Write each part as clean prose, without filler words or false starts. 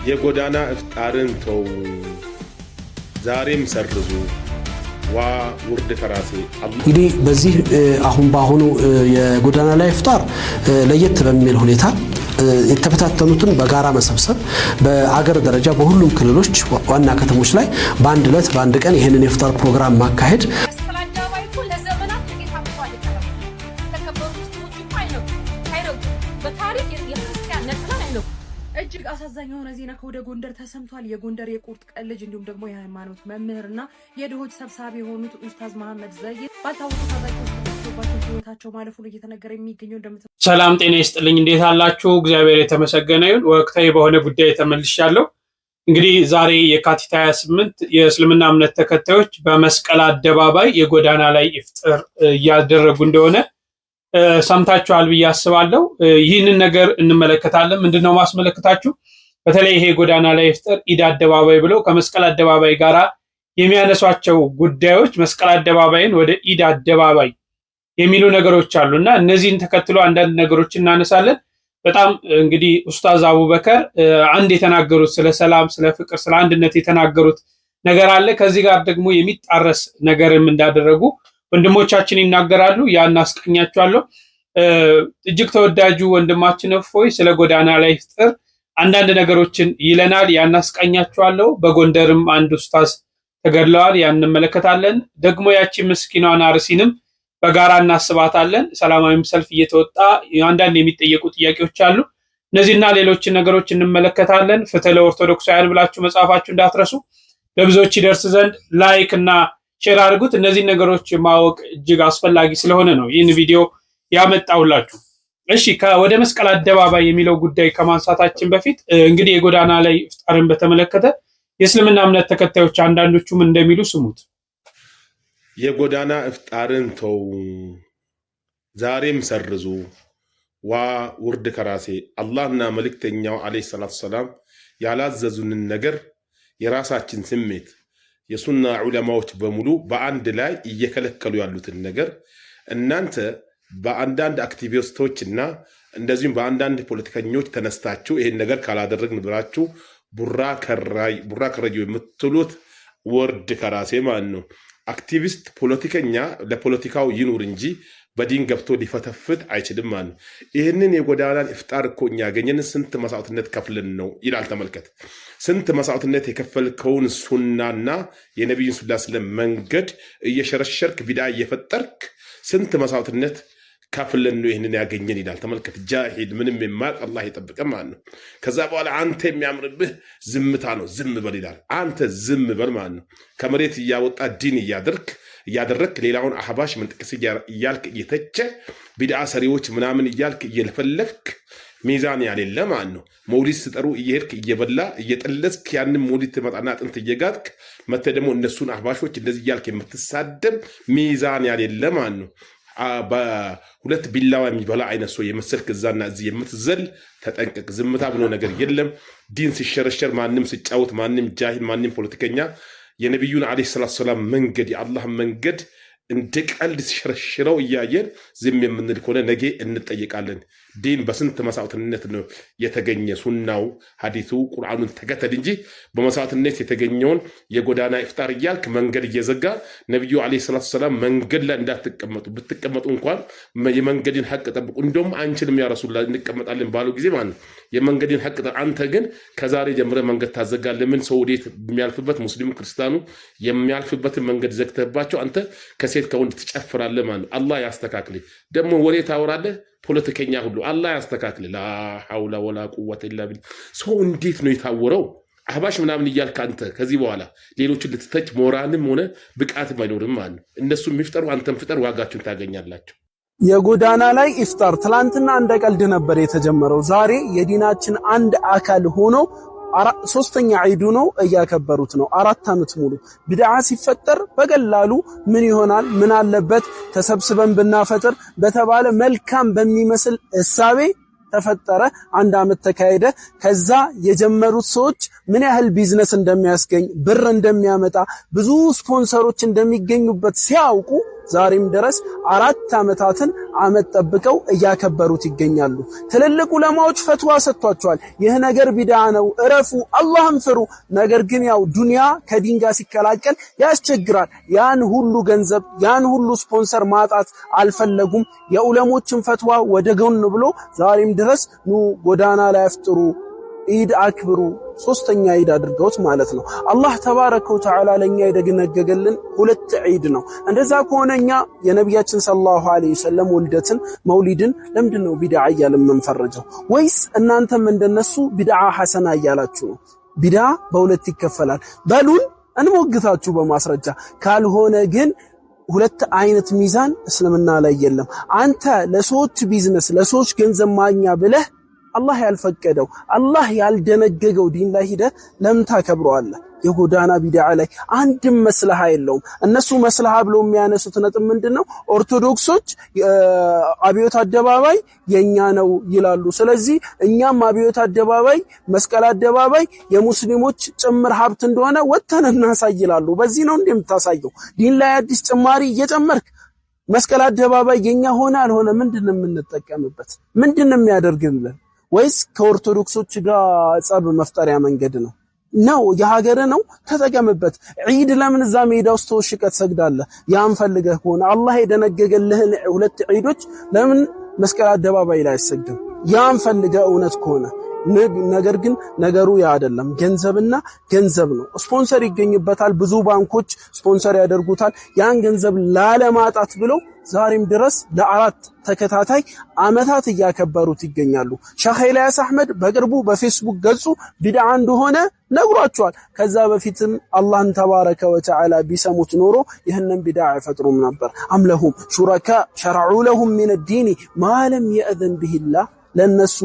የጎዳና ኢፍጣርን ተው ዛሬም ሰርዙ ዋ ውርድ ከራሴ እንግዲህ በዚህ አሁን የጎዳና ላይ ኢፍጣር ለየት በሚል ሁኔታ የተፈታተኑትን በጋራ መሰብሰብ በአገር ደረጃ በሁሉም ክልሎች ዋና ከተሞች ላይ በአንድ ዕለት በአንድ ቀን ይሄንን የኢፍጣር ፕሮግራም ማካሄድ እጅግ አሳዛኝ የሆነ ዜና ከወደ ጎንደር ተሰምቷል። የጎንደር የቁርጥ ቀን ልጅ እንዲሁም ደግሞ የሃይማኖት መምህርና የድሆች ሰብሳቢ የሆኑት ኡስታዝ መሐመድ ዘይድ ባልታወቁ ታጣቂዎች ተጠቅሶባቸው ህይወታቸው ማለፉን እየተነገረ የሚገኘው ሰላም ጤና ይስጥልኝ። እንዴት አላችሁ? እግዚአብሔር የተመሰገነ ይሁን። ወቅታዊ በሆነ ጉዳይ ተመልሻለሁ። እንግዲህ ዛሬ የካቲት 28 የእስልምና እምነት ተከታዮች በመስቀል አደባባይ የጎዳና ላይ ኢፍጣር እያደረጉ እንደሆነ ሰምታችኋል ብዬ አስባለሁ። ይህንን ነገር እንመለከታለን። ምንድነው ማስመለከታችሁ? በተለይ ይሄ ጎዳና ላይ ኢፍጣር ኢድ አደባባይ ብለው ከመስቀል አደባባይ ጋራ የሚያነሷቸው ጉዳዮች መስቀል አደባባይን ወደ ኢድ አደባባይ የሚሉ ነገሮች አሉና እነዚህን ተከትሎ አንዳንድ ነገሮች እናነሳለን። በጣም እንግዲህ ኡስታዝ አቡበከር አንድ የተናገሩት ስለ ሰላም፣ ስለ ፍቅር፣ ስለ አንድነት የተናገሩት ነገር አለ። ከዚህ ጋር ደግሞ የሚጣረስ ነገርም እንዳደረጉ ወንድሞቻችን ይናገራሉ። ያን አስቀኛቸዋለሁ። እጅግ ተወዳጁ ወንድማችን እፎይ ስለ ጎዳና ላይ ኢፍጣር አንዳንድ ነገሮችን ይለናል። ያን አስቀኛቸዋለሁ። በጎንደርም አንድ ኡስታዝ ተገድለዋል። ያን እንመለከታለን። ደግሞ ያቺ ምስኪኗን አርሲንም በጋራ እናስባታለን። ሰላማዊም ሰልፍ እየተወጣ አንዳንድ የሚጠየቁ ጥያቄዎች አሉ። እነዚህና ሌሎች ነገሮች እንመለከታለን። ፍትህ ለኦርቶዶክሳውያን ብላችሁ መጻፋችሁ እንዳትረሱ። ለብዙዎች ይደርስ ዘንድ ላይክ እና ሼር አድርጉት። እነዚህ ነገሮች ማወቅ እጅግ አስፈላጊ ስለሆነ ነው ይህን ቪዲዮ ያመጣሁላችሁ። እሺ ወደ መስቀል አደባባይ የሚለው ጉዳይ ከማንሳታችን በፊት እንግዲህ የጎዳና ላይ ኢፍጣርን በተመለከተ የእስልምና እምነት ተከታዮች አንዳንዶቹም እንደሚሉ ስሙት። የጎዳና ኢፍጣርን ተው ዛሬም ሰርዙ ዋ ውርድ ከራሴ አላህና መልእክተኛው አለይሂ ሰላቱ ሰላም ያላዘዙንን ነገር የራሳችን ስሜት የሱና ዑለማዎች በሙሉ በአንድ ላይ እየከለከሉ ያሉትን ነገር እናንተ በአንዳንድ አክቲቪስቶች እና እንደዚሁም በአንዳንድ ፖለቲከኞች ተነስታችሁ ይሄን ነገር ካላደረግን ብላችሁ ቡራ ከረዩ የምትሉት ወርድ ከራሴ ማለት ነው። አክቲቪስት ፖለቲከኛ ለፖለቲካው ይኑር እንጂ በዲን ገብቶ ሊፈተፍት አይችልም ማለት ነው። ይህንን የጎዳናን ኢፍጣር እኮ እኛ ያገኘን ስንት መስዋዕትነት ከፍለን ነው ይላል። ተመልከት፣ ስንት መስዋዕትነት የከፈልከውን ሱናና የነቢዩን ሰለላሁ ዐለይሂ ወሰለም መንገድ እየሸረሸርክ ቢዳ እየፈጠርክ ስንት መስዋዕትነት ከፍለን ነው ይህንን ያገኘን ይላል። ተመልከት፣ ጃሂል ምንም የማያውቅ አላህ ይጠብቀን ማለት ነው። ከዛ በኋላ አንተ የሚያምርብህ ዝምታ ነው፣ ዝም በል ይላል። አንተ ዝም በል ማለት ነው። ከመሬት እያወጣ ዲን እያደረክ ሌላውን አህባሽ መንጥቀስ እያልክ እየተቸ ቢድዓ ሰሪዎች ምናምን እያልክ እየለፈለፍክ ሚዛን ያሌለ ማለት ነው። መውሊድ ስጠሩ እየሄድክ እየበላ እየጠለስክ ያንን መውሊድ ትመጣና አጥንት እየጋጥክ መተህ ደግሞ እነሱን አህባሾች እንደዚህ እያልክ የምትሳደብ ሚዛን ያሌለ ማለት ነው። በሁለት ቢላዋ የሚበላ አይነት ሰው የመሰልክ እዛና እዚህ የምትዘል ተጠንቀቅ። ዝምታ ብሎ ነገር የለም። ዲን ሲሸረሸር ማንም ሲጫወት፣ ማንም ጃሂል፣ ማንም ፖለቲከኛ የነቢዩን አለይሂ ሰላቱ ሰላም መንገድ የአላህ መንገድ እንደ ቀልድ ሲሸረሽረው እያየን ዝም የምንል ከሆነ ነገ እንጠይቃለን። ዲን በስንት መስዋዕትነት ነው የተገኘ? ሱናው ሐዲሱ ቁርአኑን ተከተል እንጂ በመስዋዕትነት የተገኘውን የጎዳና ኢፍጣር እያልክ መንገድ እየዘጋ ነቢዩ አለይሂ ሰላቱ ሰላም መንገድ ላይ እንዳትቀመጡ፣ ብትቀመጡ እንኳን የመንገድን ሐቅ ጠብቁ። እንደውም አንችልም ያ ረሱላህ እንቀመጣለን ባሉ ጊዜ ማለት የመንገድን ሐቅ አንተ ግን ከዛሬ ጀምረ መንገድ ታዘጋለህ። ምን ሰው ወዴት የሚያልፍበት ሙስሊሙ ክርስቲያኑ የሚያልፍበትን መንገድ ዘግተባቸው አንተ ከሴት ከወንድ ትጨፍራለህ ማለት ነው። አላህ ያስተካክልህ። ደግሞ ወሬ ታወራለህ ፖለቲከኛ ሁሉ አላህ ያስተካክል። ላ ሐውለ ወላ ቁወተ ኢላ ቢላህ። ሰው እንዴት ነው የታወረው? አህባሽ ምናምን እያልክ አንተ ከዚህ በኋላ ሌሎችን ልትተች ሞራልም ሆነ ብቃትም አይኖርም ማለት ነው። እነሱ የሚፍጠሩ አንተም ፍጠር፣ ዋጋችሁን ታገኛላችሁ። የጎዳና ላይ ኢፍጣር ትላንትና እንደ ቀልድ ነበር የተጀመረው። ዛሬ የዲናችን አንድ አካል ሆኖ ሶስተኛ ዒዱ ነው እያከበሩት ነው። 4 ዓመት ሙሉ ቢድዓ ሲፈጠር በቀላሉ ምን ይሆናል ምን አለበት ተሰብስበን ብናፈጥር በተባለ መልካም በሚመስል እሳቤ ተፈጠረ። 1 ዓመት ተካሄደ። ከዛ የጀመሩት ሰዎች ምን ያህል ቢዝነስ እንደሚያስገኝ ብር እንደሚያመጣ ብዙ ስፖንሰሮች እንደሚገኙበት ሲያውቁ ዛሬም ድረስ 4 ዓመታትን አመት ጠብቀው እያከበሩት ይገኛሉ። ትልልቅ ዑለማዎች ፈትዋ ሰጥቷቸዋል። ይህ ነገር ቢድዓ ነው፣ እረፉ፣ አላህን ፍሩ። ነገር ግን ያው ዱንያ ከዲን ጋር ሲከላቀል ያስቸግራል። ያን ሁሉ ገንዘብ ያን ሁሉ ስፖንሰር ማጣት አልፈለጉም። የዑለሞችን ፈትዋ ወደ ጎን ብሎ ዛሬም ድረስ ኑ ጎዳና ላይ አፍጥሩ፣ ኢድ አክብሩ፣ 3ኛ ኢድ አድርገውት ማለት ነው። አላህ ተባረከ ወተዓላ ለኛ የደነገገልን 2 ኢድ ነው። እንደዛ ከሆነኛ የነብያችን ሰለላሁ ዐለይሂ ወሰለም ውልደትን መውሊድን ለምንድነው ቢድዓ እያልን መንፈረጀው? ወይስ እናንተም እንደነሱ ቢድዓ ሐሰና እያላችሁ ነው? ቢድዓ በሁለት ይከፈላል በሉን እንሞግታችሁ በማስረጃ። ካልሆነ ግን 2 አይነት ሚዛን እስልምና ላይ የለም። አንተ ለሰዎች ቢዝነስ ለሰዎች ገንዘብ ማግኛ ብለህ አላህ ያልፈቀደው አላህ ያልደነገገው ዲን ላይ ሄደ ለምን ታከብረዋለህ? የጎዳና ቢድዓ ላይ አንድም መስለሃ የለውም። እነሱ መስለሃ ብለው የሚያነሱት ነጥብ ምንድነው? ኦርቶዶክሶች አብዮት አደባባይ የኛ ነው ይላሉ። ስለዚህ እኛም አብዮት አደባባይ መስቀል አደባባይ የሙስሊሞች ጭምር ሀብት እንደሆነ ወተን እናሳይ ይላሉ። በዚህ ነው እንደምታሳየው ዲን ላይ አዲስ ጭማሪ እየጨመርክ መስቀል አደባባይ የኛ ሆነ አልሆነ ምንድነው የምንጠቀምበት? ምንድነው የሚያደርግልን? ወይስ ከኦርቶዶክሶች ጋር ጸብ መፍጠሪያ መንገድ ነው? ነው የሀገር ነው ተጠቀምበት። ዒድ ለምን እዛ ሜዳ ውስጥ ተወሽቀት ሰግዳለህ? ያን ፈልገህ ከሆነ አላህ የደነገገልህን 2 ዒዶች ለምን መስቀል አደባባይ ላይ አይሰግድም? ያን ፈልገህ እውነት ከሆነ ነገር ግን ነገሩ ያ አይደለም። ገንዘብና ገንዘብ ነው። ስፖንሰር ይገኝበታል። ብዙ ባንኮች ስፖንሰር ያደርጉታል። ያን ገንዘብ ላለማጣት ብለው ዛሬም ድረስ ለ4 ተከታታይ አመታት እያከበሩት ይገኛሉ። ሼህ ኢልያስ አህመድ በቅርቡ በፌስቡክ ገጹ ቢድዓ እንደሆነ ነግሯቸዋል። ከዛ በፊትም አላህን ተባረከ ወተዓላ ቢሰሙት ኖሮ ይህንን ቢድዓ አይፈጥሩም ነበር። አምለሁም ሹረካ ሸረዑ ለሁም ሚን ዲኒ ማ ለም የእዘን ቢሂላህ ለነሱ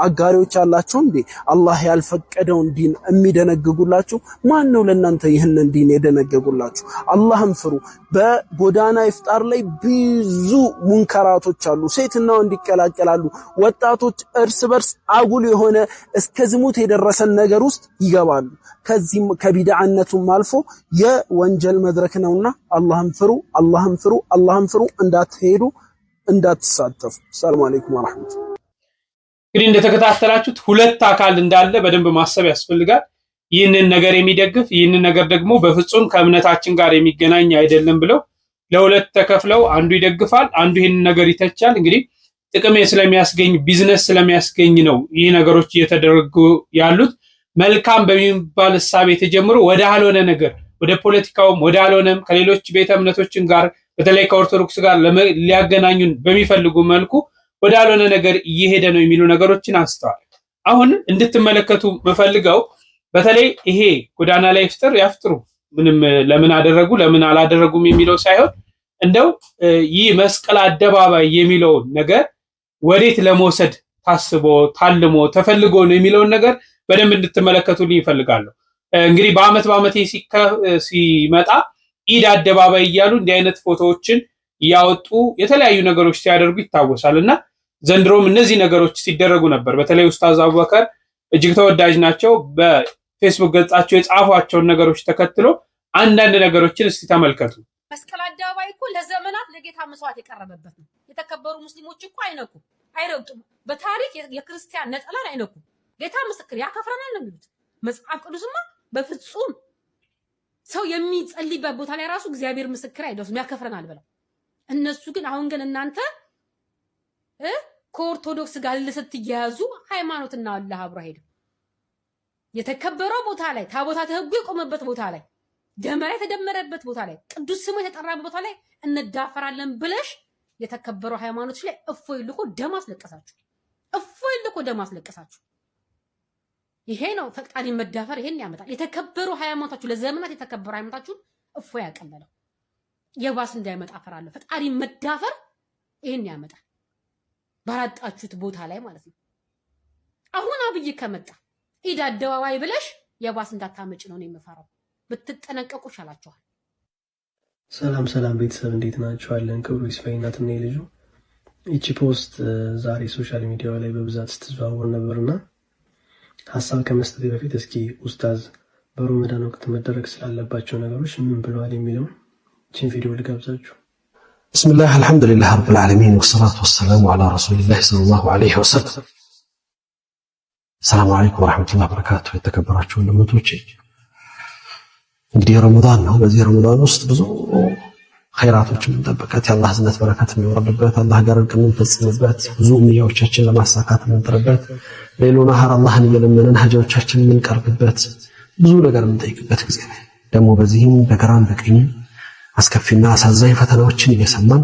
አጋሪዎች አላችሁ እንዴ? አላህ ያልፈቀደውን ዲን የሚደነግጉላችሁ ማን ነው? ለናንተ ይህንን ዲን የደነገጉላችሁ? አላህን ፍሩ። በጎዳና ኢፍጣር ላይ ብዙ ሙንከራቶች አሉ። ሴትና ወንድ ይቀላቀላሉ። ወጣቶች እርስ በርስ አጉል የሆነ እስከ ዝሙት የደረሰን ነገር ውስጥ ይገባሉ። ከዚህም ከቢድዓነቱም አልፎ የወንጀል መድረክ ነውና አላህን ፍሩ፣ አላህን ፍሩ፣ አላህን ፍሩ። እንዳትሄዱ፣ እንዳትሳተፉ። ሰላም አለይኩም ወራህመቱላህ። እንግዲህ እንደተከታተላችሁት 2 አካል እንዳለ በደንብ ማሰብ ያስፈልጋል። ይህንን ነገር የሚደግፍ ይህንን ነገር ደግሞ በፍጹም ከእምነታችን ጋር የሚገናኝ አይደለም ብለው ለ2 ተከፍለው አንዱ ይደግፋል፣ አንዱ ይህንን ነገር ይተቻል። እንግዲህ ጥቅም ስለሚያስገኝ ቢዝነስ ስለሚያስገኝ ነው ይህ ነገሮች እየተደረጉ ያሉት። መልካም በሚባል ሐሳብ የተጀመሩ ወደ አልሆነ ነገር ወደ ፖለቲካውም ወደ አልሆነም ከሌሎች ቤተ እምነቶችን ጋር በተለይ ከኦርቶዶክስ ጋር ሊያገናኙን በሚፈልጉ መልኩ ወደ አልሆነ ነገር እየሄደ ነው የሚሉ ነገሮችን አንስተዋል። አሁን እንድትመለከቱ መፈልገው በተለይ ይሄ ጎዳና ላይ ፍጥር ያፍጥሩ ምንም ለምን አደረጉ ለምን አላደረጉም የሚለው ሳይሆን እንደው ይህ መስቀል አደባባይ የሚለው ነገር ወዴት ለመውሰድ ታስቦ ታልሞ ተፈልጎ ነው የሚለው ነገር በደንብ እንድትመለከቱልኝ ይፈልጋለሁ። እንግዲህ በአመት ሲመጣ ኢድ አደባባይ እያሉ እንዲህ አይነት ፎቶዎችን ያወጡ የተለያዩ ነገሮች ሲያደርጉ ይታወሳልና ዘንድሮም እነዚህ ነገሮች ሲደረጉ ነበር። በተለይ ኡስታዝ አቡበከር እጅግ ተወዳጅ ናቸው። በፌስቡክ ገጻቸው የጻፏቸውን ነገሮች ተከትሎ አንዳንድ ነገሮችን እስቲ ተመልከቱ። መስቀል አደባባይ እኮ ለዘመናት ለጌታ መስዋዕት የቀረበበት ነው። የተከበሩ ሙስሊሞች እኮ አይነኩም፣ አይረግጡም። በታሪክ የክርስቲያን ነጠላን አይነኩም። ጌታ ምስክር ያከፍረናል ነው የሚሉት። መጽሐፍ ቅዱስማ በፍጹም ሰው የሚጸልይበት ቦታ ላይ ራሱ እግዚአብሔር ምስክር አይደርስም ያከፍረናል ብለው እነሱ ግን አሁን ግን እናንተ ከኦርቶዶክስ ጋር ልስትያያዙ ሃይማኖትና አላህ አብሮ ሄደ የተከበረው ቦታ ላይ ታቦታተ ሕጉ የቆመበት ቦታ ላይ ደመራ የተደመረበት ቦታ ላይ ቅዱስ ስሙ የተጠራበት ቦታ ላይ እንዳፈራለን ብለሽ የተከበረው ሃይማኖት ላይ እፎይ ልቆ ደም አስለቀሳችሁ። እፎይ ልቆ ደም አስለቀሳችሁ። ይሄ ነው ፈቃሪ መዳፈር። ይሄን ያመጣል። የተከበሩ ሃይማኖታችሁ ለዘመናት የተከበሩ ሃይማኖታችሁ እፎይ ያቀለለው የባስ እንዳይመጣ ፈራለሁ። ፈቃሪ መዳፈር ይሄን ያመጣል። ባራጣችሁት ቦታ ላይ ማለት ነው። አሁን አብይ ከመጣ ኢድ አደባባይ ብለሽ የባስ እንዳታመጭ ነው የምፈራው። ብትጠነቀቁ ይሻላችኋል። ሰላም ቤተሰብ እንዴት ናችኋለን? ክብሩ ይስፋ እናትና ልጁ ይቺ ፖስት ዛሬ ሶሻል ሚዲያው ላይ በብዛት ስትዘዋወር ነበርና ሀሳብ ከመስጠት በፊት እስኪ ኡስታዝ በረመዳን ወቅት መደረግ ስላለባቸው ነገሮች ምን ብለዋል የሚለው ይህን ቪዲዮ ልጋብዛችሁ። ብስሚላህ አልሐምዱሊላህ ረብል ዓለሚን ወሰላቱ ወሰላሙ ዐላ ረሱሊላህ ሰለላሁ ዐለይሂ ወሰለም። ሰላም አለይኩም ወራህመቱላሂ ወበረካቱሁ። የተከበራችሁ ወንድሞቼ እንግዲህ ረመዳን ነው። በዚህ ረመዳን ውስጥ ብዙ ኸይራቶች የምንጠብቅበት የአላህ እዝነት በረከት የሚወርድበት አላህ ጋር እርቅ የምንፈጽምበት ብዙ እምያዎቻችን ለማሳካት የምንጥርበት ሌሎ ነሃር አላህን እየለመንን ሀጃዎቻችን የምንቀርብበት ብዙ ነገር የምንጠይቅበት ጊዜ ነው። ደግሞ በዚህም በግራም በቀኝም አስከፊና አሳዛኝ ፈተናዎችን እየሰማን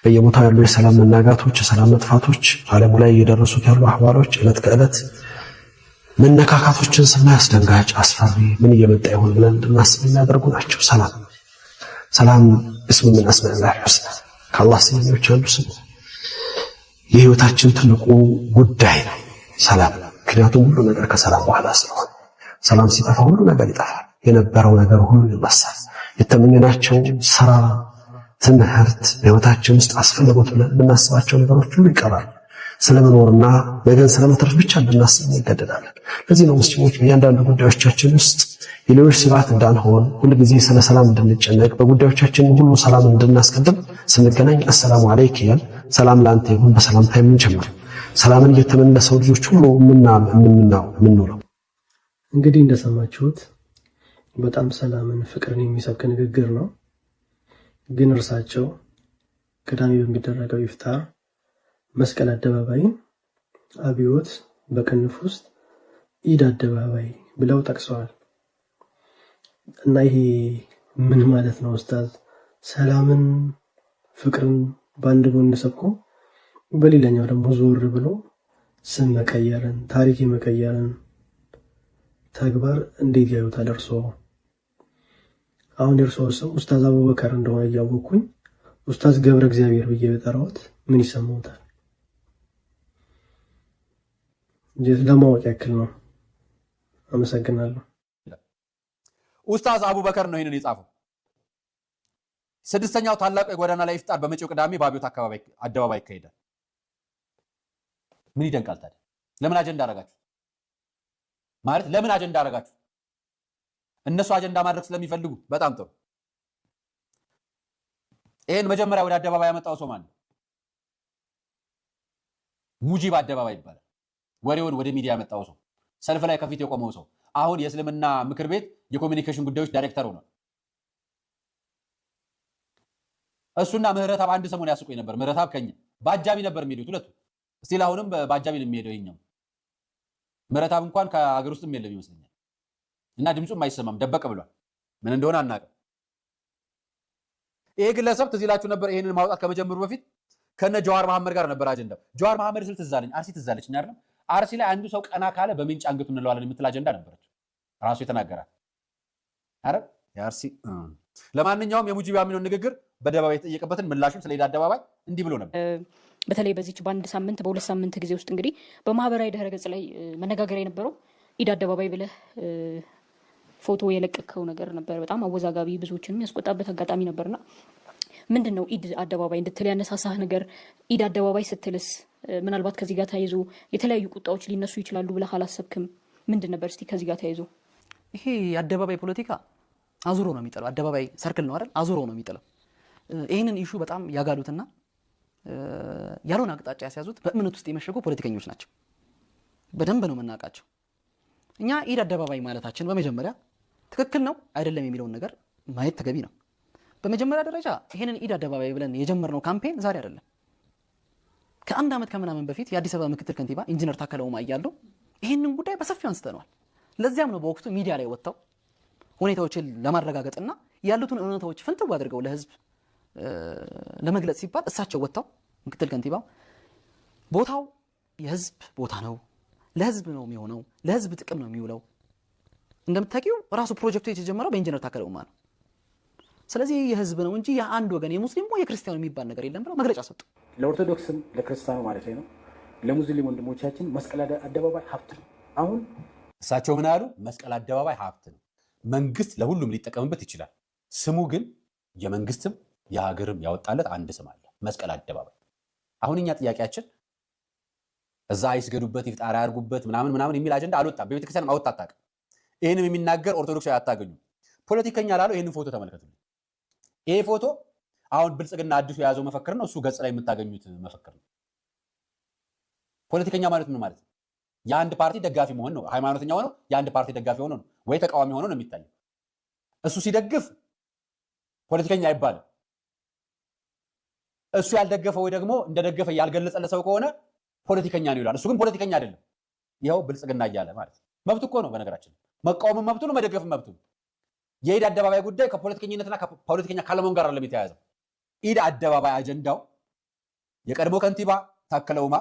በየቦታው ያሉ የሰላም መናጋቶች፣ የሰላም መጥፋቶች፣ ዓለሙ ላይ እየደረሱት ያሉ አህዋሎች ዕለት ከዕለት መነካካቶችን ስናይ አስደንጋጭ፣ አስፈሪ ምን እየመጣ ይሆን ብለን እንድናስብ የሚያደርጉ ናቸው። ሰላም እስሙ ምን አስማኢላህ ሑስና ከአላህ ስሞች አንዱ ስም የህይወታችን ትልቁ ጉዳይ ነው ሰላም። ምክንያቱም ሁሉ ነገር ከሰላም በኋላ ስለሆነ ሰላም ሲጠፋ ሁሉ ነገር ይጠፋል። የነበረው ነገር ሁሉ ይረሳል። የተመኘናቸው ስራ፣ ትምህርት፣ በህይወታችን ውስጥ አስፈላጊ ብለን የምናስባቸው ነገሮች ሁሉ ይቀራሉ። ስለመኖርና ነገን ስለመትረፍ ብቻ እንድናስብ እንገደዳለን። ለዚህ ነው ሙስሊሞች በእያንዳንዱ ጉዳዮቻችን ውስጥ የሌሎች ስብዓት እንዳንሆን ሁልጊዜ ስለ ሰላም እንድንጨነቅ በጉዳዮቻችን ሁሉ ሰላም እንድናስቀድም ስንገናኝ አሰላሙ አለይክ እያል ሰላም ለአንተ ይሁን በሰላምታ የምንጀምረው ሰላምን እየተመኘን ሰው ልጆች ሁሉ የምንውለው። እንግዲህ እንደሰማችሁት በጣም ሰላምን፣ ፍቅርን የሚሰብክ ንግግር ነው። ግን እርሳቸው ቅዳሜ በሚደረገው ኢፍጣር መስቀል አደባባይ አብዮት በቅንፍ ውስጥ ኢድ አደባባይ ብለው ጠቅሰዋል። እና ይሄ ምን ማለት ነው ኡስታዝ? ሰላምን፣ ፍቅርን በአንድ ጎን ሰብኮ በሌላኛው ደግሞ ዞር ብሎ ስም መቀየርን፣ ታሪክ መቀየርን ተግባር እንዴት ያዩታል እርስዎ? አሁን የእርስዎ ስም ኡስታዝ አቡበከር እንደሆነ እያወቅኩኝ ኡስታዝ ገብረ እግዚአብሔር ብዬ በጠራዎት ምን ይሰማዎታል? ለማወቅ ያክል ነው። አመሰግናለሁ። ኡስታዝ አቡበከር ነው ይሄንን የጻፈው። ስድስተኛው ታላቁ የጎዳና ላይ ኢፍጣር በመጪው ቅዳሜ በአብዮት አደባባይ ይካሄዳል። ምን ይደንቃል ታዲያ? ለምን አጀንዳ አደረጋችሁ? ማለት ለምን አጀንዳ አደረጋችሁ? እነሱ አጀንዳ ማድረግ ስለሚፈልጉ በጣም ጥሩ። ይሄን መጀመሪያ ወደ አደባባይ ያመጣው ሰው ማን ነው? ሙጂብ አደባባይ ይባላል። ወሬውን ወደ ሚዲያ ያመጣው ሰው፣ ሰልፍ ላይ ከፊት የቆመው ሰው አሁን የእስልምና ምክር ቤት የኮሚኒኬሽን ጉዳዮች ዳይሬክተር ሆኗል። እሱና ምህረታብ አንድ ሰሞን ያስቆይ ነበር። ምህረታብ ከኛ በአጃቢ ነበር የሚሄዱት ሁለቱ። እስቲል አሁንም በአጃቢ ነው የሚሄደው ይሄኛው። ምህረታብ እንኳን ከሀገር ውስጥም የለም ይመስለኛል። እና ድምፁም አይሰማም፣ ደበቀ ብሏል። ምን እንደሆነ አናውቅም። ይሄ ግለሰብ ትዝ ይላችሁ ነበር ይሄንን ማውጣት ከመጀመሩ በፊት ከነ ጀዋር መሐመድ ጋር ነበር አጀንዳው። ጀዋር መሐመድ ስል ትዝ አለኝ፣ አርሲ ትዝ አለችኝ አይደል? አርሲ ላይ አንዱ ሰው ቀና ካለ በምንጭ አንገቱ እንለዋለን የምትል አጀንዳ ነበረች። ራሱ የተናገራል አይደል? የአርሲ ለማንኛውም የሙጂብ አሚኖን ንግግር በአደባባይ የተጠየቀበትን ምላሹን ስለ ኢድ አደባባይ እንዲህ ብሎ ነበር። በተለይ በዚች በአንድ ሳምንት በሁለት ሳምንት ጊዜ ውስጥ እንግዲህ በማህበራዊ ድህረ ገጽ ላይ መነጋገሪያ የነበረው ኢድ አደባባይ ብለህ ፎቶ የለቀቀው ነገር ነበር። በጣም አወዛጋቢ፣ ብዙዎችንም ያስቆጣበት አጋጣሚ ነበርና ምንድን ነው ኢድ አደባባይ እንድትል ያነሳሳህ ነገር? ኢድ አደባባይ ስትልስ ምናልባት ከዚህ ጋር ተያይዞ የተለያዩ ቁጣዎች ሊነሱ ይችላሉ ብለህ አላሰብክም? ምንድን ነበር እስቲ ከዚህ ጋር ተያይዞ? ይሄ የአደባባይ ፖለቲካ አዙሮ ነው የሚጥለው። አደባባይ ሰርክል ነው አይደል? አዙሮ ነው የሚጥለው። ይህንን ኢሹ በጣም ያጋሉትና ያልሆነ አቅጣጫ ያስያዙት በእምነት ውስጥ የመሸጉ ፖለቲከኞች ናቸው። በደንብ ነው የምናውቃቸው። እኛ ኢድ አደባባይ ማለታችን በመጀመሪያ ትክክል ነው አይደለም የሚለውን ነገር ማየት ተገቢ ነው። በመጀመሪያ ደረጃ ይሄንን ኢድ አደባባይ ብለን የጀመርነው ካምፔን ዛሬ አይደለም። ከአንድ ዓመት ከምናምን በፊት የአዲስ አበባ ምክትል ከንቲባ ኢንጂነር ታከለ ኡማ እያሉ ይሄንን ጉዳይ በሰፊው አንስተነዋል። ለዚያም ነው በወቅቱ ሚዲያ ላይ ወጥተው ሁኔታዎችን ለማረጋገጥና ያሉትን እውነታዎች ፍንትው አድርገው ለህዝብ ለመግለጽ ሲባል እሳቸው ወጥተው ምክትል ከንቲባው ቦታው የህዝብ ቦታ ነው፣ ለህዝብ ነው የሚሆነው፣ ለህዝብ ጥቅም ነው የሚውለው። እንደምታውቂው ራሱ ፕሮጀክቱ የተጀመረው በኢንጂነር ታከለ ኡማ ነው። ስለዚህ የህዝብ ነው እንጂ የአንድ ወገን የሙስሊሙ የክርስቲያኑ የሚባል ነገር የለም ብለው መግለጫ ሰጡ። ለኦርቶዶክስም ለክርስቲያኑ ማለት ነው ለሙስሊም ወንድሞቻችን መስቀል አደባባይ ሀብት ነው። አሁን እሳቸው ምን አሉ? መስቀል አደባባይ ሀብት ነው፣ መንግስት ለሁሉም ሊጠቀምበት ይችላል። ስሙ ግን የመንግስትም የሀገርም ያወጣለት አንድ ስም አለ፣ መስቀል አደባባይ። አሁን እኛ ጥያቄያችን እዛ አይስገዱበት ይፍጣሪ ያርጉበት ምናምን የሚል አጀንዳ አልወጣም። በቤተክርስቲያን አወጣ አታውቅም። ይሄንም የሚናገር ኦርቶዶክሳዊ አታገኙ። ፖለቲከኛ ላለው ይሄንን ፎቶ ተመልከቱልኝ። ይሄ ፎቶ አሁን ብልጽግና አዲሱ የያዘው መፈክር ነው። እሱ ገጽ ላይ የምታገኙት መፈክር ነው። ፖለቲከኛ ማለት ምን ማለት ነው? የአንድ ፓርቲ ደጋፊ መሆን ነው። ሃይማኖተኛ ሆኖ የአንድ ፓርቲ ደጋፊ ሆኖ ነው ወይ ተቃዋሚ ሆኖ ነው የሚታየው። እሱ ሲደግፍ ፖለቲከኛ አይባልም። እሱ ያልደገፈው ወይ ደግሞ እንደደገፈ ያልገለጸለት ሰው ከሆነ ፖለቲከኛ ነው ይላል። እሱ ግን ፖለቲከኛ አይደለም። ይኸው ብልጽግና እያለ ማለት መብቱ እኮ ነው። በነገራችን መቃወም መብቱ ነው፣ መደገፍ መብቱ ነው። የኢድ አደባባይ ጉዳይ ከፖለቲከኝነትና ከፖለቲከኛ ካለመሆን ጋር አይደለም የተያያዘው። ኢድ አደባባይ አጀንዳው የቀድሞ ከንቲባ ታከለ ኡማ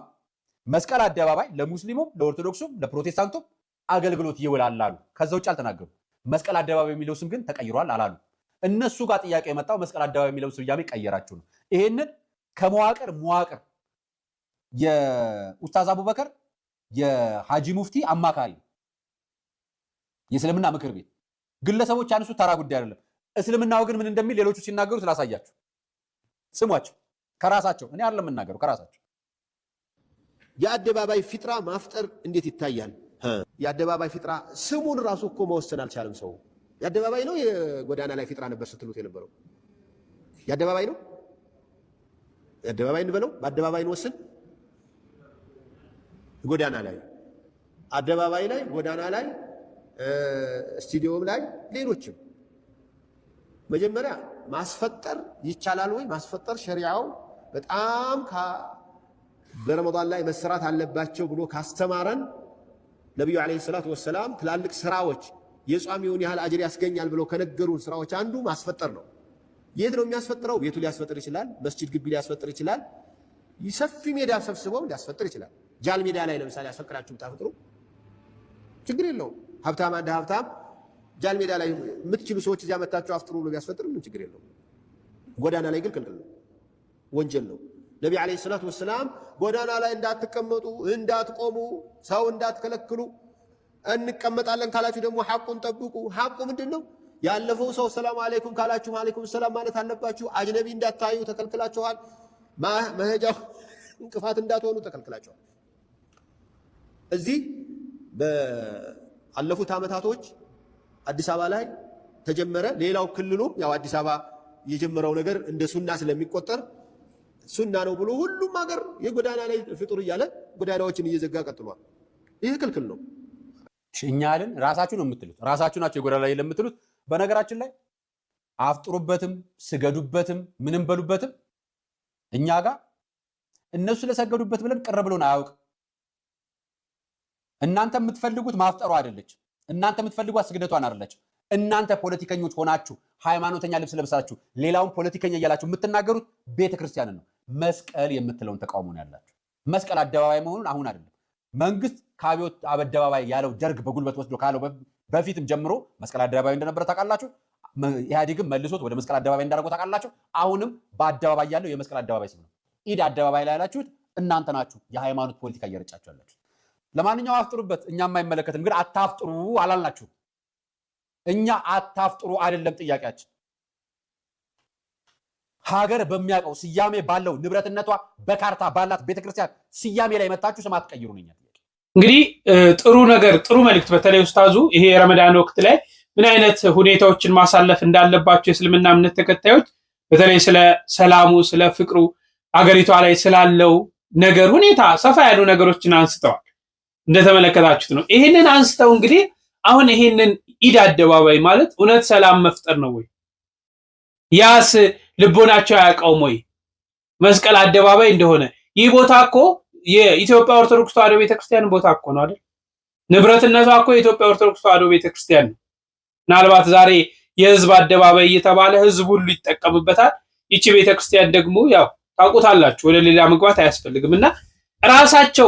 መስቀል አደባባይ ለሙስሊሙም ለኦርቶዶክሱም ለፕሮቴስታንቱም አገልግሎት ይውላል አሉ። ከዛ ውጭ አልተናገሩ። መስቀል አደባባይ የሚለው ስም ግን ተቀይሯል አላሉ። እነሱ ጋር ጥያቄ የመጣው መስቀል አደባባይ የሚለው ስያሜ ቀየራችሁ ነው። ይሄንን ከመዋቅር የኡስታዝ አቡበከር የሃጂ ሙፍቲ አማካሪ የእስልምና ምክር ቤት ግለሰቦች ያነሱ ተራ ጉዳይ አይደለም። እስልምናው ግን ምን እንደሚል ሌሎቹ ሲናገሩ ስላሳያችሁ ስሟቸው። ከራሳቸው እኔ አይደለም የምናገረው ከራሳቸው። የአደባባይ ፊጥራ ማፍጠር እንዴት ይታያል? የአደባባይ ፊጥራ ስሙን ራሱ እኮ መወሰን አልቻለም ሰው። የአደባባይ ነው የጎዳና ላይ ፊጥራ ነበር ስትሉት የነበረው? የአደባባይ ነው የአደባባይ እንበለው፣ በአደባባይ እንወስን። ጎዳና ላይ አደባባይ ላይ ጎዳና ላይ ስቱዲዮም ላይ ሌሎችም መጀመሪያ ማስፈጠር ይቻላል ወይ? ማስፈጠር ሸሪዓው በጣም በረመዳን ላይ መስራት አለባቸው ብሎ ካስተማረን ነብዩ አለይሂ ሰላቱ ወሰላም ትላልቅ ስራዎች የጿሚውን ያህል አጅር ያስገኛል ብለው ከነገሩን ስራዎች አንዱ ማስፈጠር ነው። የት ነው የሚያስፈጥረው? ቤቱ ሊያስፈጥር ይችላል፣ መስጂድ ግቢ ሊያስፈጥር ይችላል፣ ሰፊ ሜዳ ሰብስበው ሊያስፈጥር ይችላል። ጃል ሜዳ ላይ ለምሳሌ ያስፈቅዳችሁ ታፈጥሩ ችግር የለውም። ሀብታም አንድ ሀብታም ጃል ሜዳ ላይ የምትችሉ ሰዎች እዚያ መታችሁ አፍጥሩ ብሎ ቢያስፈጥር ምን ችግር የለውም። ጎዳና ላይ ግን ክልክል ነው፣ ወንጀል ነው። ነቢ ዓለይሂ ሰላቱ ወሰላም ጎዳና ላይ እንዳትቀመጡ፣ እንዳትቆሙ፣ ሰው እንዳትከለክሉ፣ እንቀመጣለን ካላችሁ ደግሞ ሐቁን ጠብቁ። ሐቁ ምንድን ነው? ያለፈው ሰው ሰላም አለይኩም ካላችሁ አለይኩም ሰላም ማለት አለባችሁ። አጅነቢ እንዳታዩ ተከልክላችኋል። መሄጃው እንቅፋት እንዳትሆኑ ተከልክላችኋል። እዚህ በአለፉት ዓመታቶች አዲስ አበባ ላይ ተጀመረ። ሌላው ክልሉም ያው አዲስ አበባ የጀመረው ነገር እንደ ሱና ስለሚቆጠር ሱና ነው ብሎ ሁሉም ሀገር የጎዳና ላይ ፍጡር እያለ ጎዳናዎችን እየዘጋ ቀጥሏል። ይህ ክልክል ነው። እኛ አለን ራሳችሁ ነው የምትሉት፣ ራሳችሁ ናችሁ የጎዳና ላይ ለምትሉት። በነገራችን ላይ አፍጥሩበትም ስገዱበትም ምንም በሉበትም እኛ ጋር እነሱ ለሰገዱበት ብለን ቅር ብሎን አያውቅም። እናንተ የምትፈልጉት ማፍጠሩ አይደለች፣ እናንተ የምትፈልጓት ስግደቷን አይደለች። እናንተ ፖለቲከኞች ሆናችሁ ሃይማኖተኛ ልብስ ለብሳችሁ ሌላውን ፖለቲከኛ እያላችሁ የምትናገሩት ቤተክርስቲያንን ነው። መስቀል የምትለውን ተቃውሞ ነው ያላችሁ። መስቀል አደባባይ መሆኑን አሁን አይደለም መንግስት ከአብዮት አደባባይ ያለው ደርግ በጉልበት ወስዶ ካለው በፊትም ጀምሮ መስቀል አደባባይ እንደነበረ ታውቃላችሁ። ኢህአዴግም መልሶት ወደ መስቀል አደባባይ እንዳደረገው ታውቃላችሁ። አሁንም በአደባባይ ያለው የመስቀል አደባባይ ስም ነው። ኢድ አደባባይ ላይ ያላችሁት እናንተ ናችሁ፣ የሃይማኖት ፖለቲካ እየረጫችሁ ያላችሁ። ለማንኛውም አፍጥሩበት፣ እኛም አይመለከትም። ግን አታፍጥሩ አላልናችሁ። እኛ አታፍጥሩ አይደለም ጥያቄያችን። ሀገር በሚያውቀው ስያሜ ባለው ንብረትነቷ በካርታ ባላት ቤተክርስቲያን ስያሜ ላይ መጣችሁ ስም አትቀይሩ ነው። እንግዲህ ጥሩ ነገር ጥሩ መልእክት፣ በተለይ ኡስታዙ ይሄ የረመዳን ወቅት ላይ ምን አይነት ሁኔታዎችን ማሳለፍ እንዳለባቸው የእስልምና እምነት ተከታዮች በተለይ ስለ ሰላሙ፣ ስለ ፍቅሩ፣ አገሪቷ ላይ ስላለው ነገር ሁኔታ ሰፋ ያሉ ነገሮችን አንስተዋል። እንደተመለከታችሁት ነው። ይሄንን አንስተው እንግዲህ አሁን ይሄንን ኢድ አደባባይ ማለት እውነት ሰላም መፍጠር ነው ወይ? ያስ ልቦናቸው አያውቀውም ወይ? መስቀል አደባባይ እንደሆነ ይህ ቦታ እኮ የኢትዮጵያ ኦርቶዶክስ ተዋሕዶ ቤተክርስቲያን ቦታ እኮ ነው አይደል? ንብረትነቷ እኮ የኢትዮጵያ ኦርቶዶክስ ተዋሕዶ ቤተክርስቲያን ነው። ምናልባት ዛሬ የህዝብ አደባባይ እየተባለ ህዝብ ሁሉ ይጠቀምበታል። ይቺ ቤተክርስቲያን ደግሞ ያው ታውቁታላችሁ፣ ወደ ሌላ መግባት አያስፈልግም እና ራሳቸው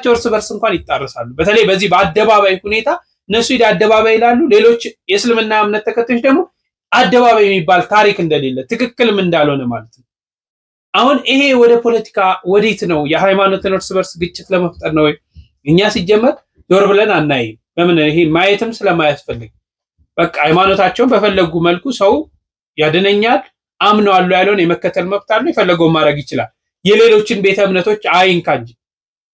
እርስ በርስ እንኳን ይጣረሳሉ። በተለይ በዚህ በአደባባይ ሁኔታ እነሱ ኢድ አደባባይ ይላሉ፣ ሌሎች የእስልምና እምነት ተከታዮች ደግሞ አደባባይ የሚባል ታሪክ እንደሌለ ትክክልም እንዳልሆነ ማለት ነው። አሁን ይሄ ወደ ፖለቲካ ወዴት ነው? የሃይማኖትን እርስ በርስ ግጭት ለመፍጠር ነው ወይ? እኛ ሲጀመር ዞር ብለን አናይም። በምን ይሄ ማየትም ስለማያስፈልግ በቃ ሃይማኖታቸውን በፈለጉ መልኩ ሰው ያድነኛል አምነዋለሁ ያለውን የመከተል መብት አለው፣ የፈለገውን ማድረግ ይችላል። የሌሎችን ቤተ እምነቶች አይንካ እንጂ።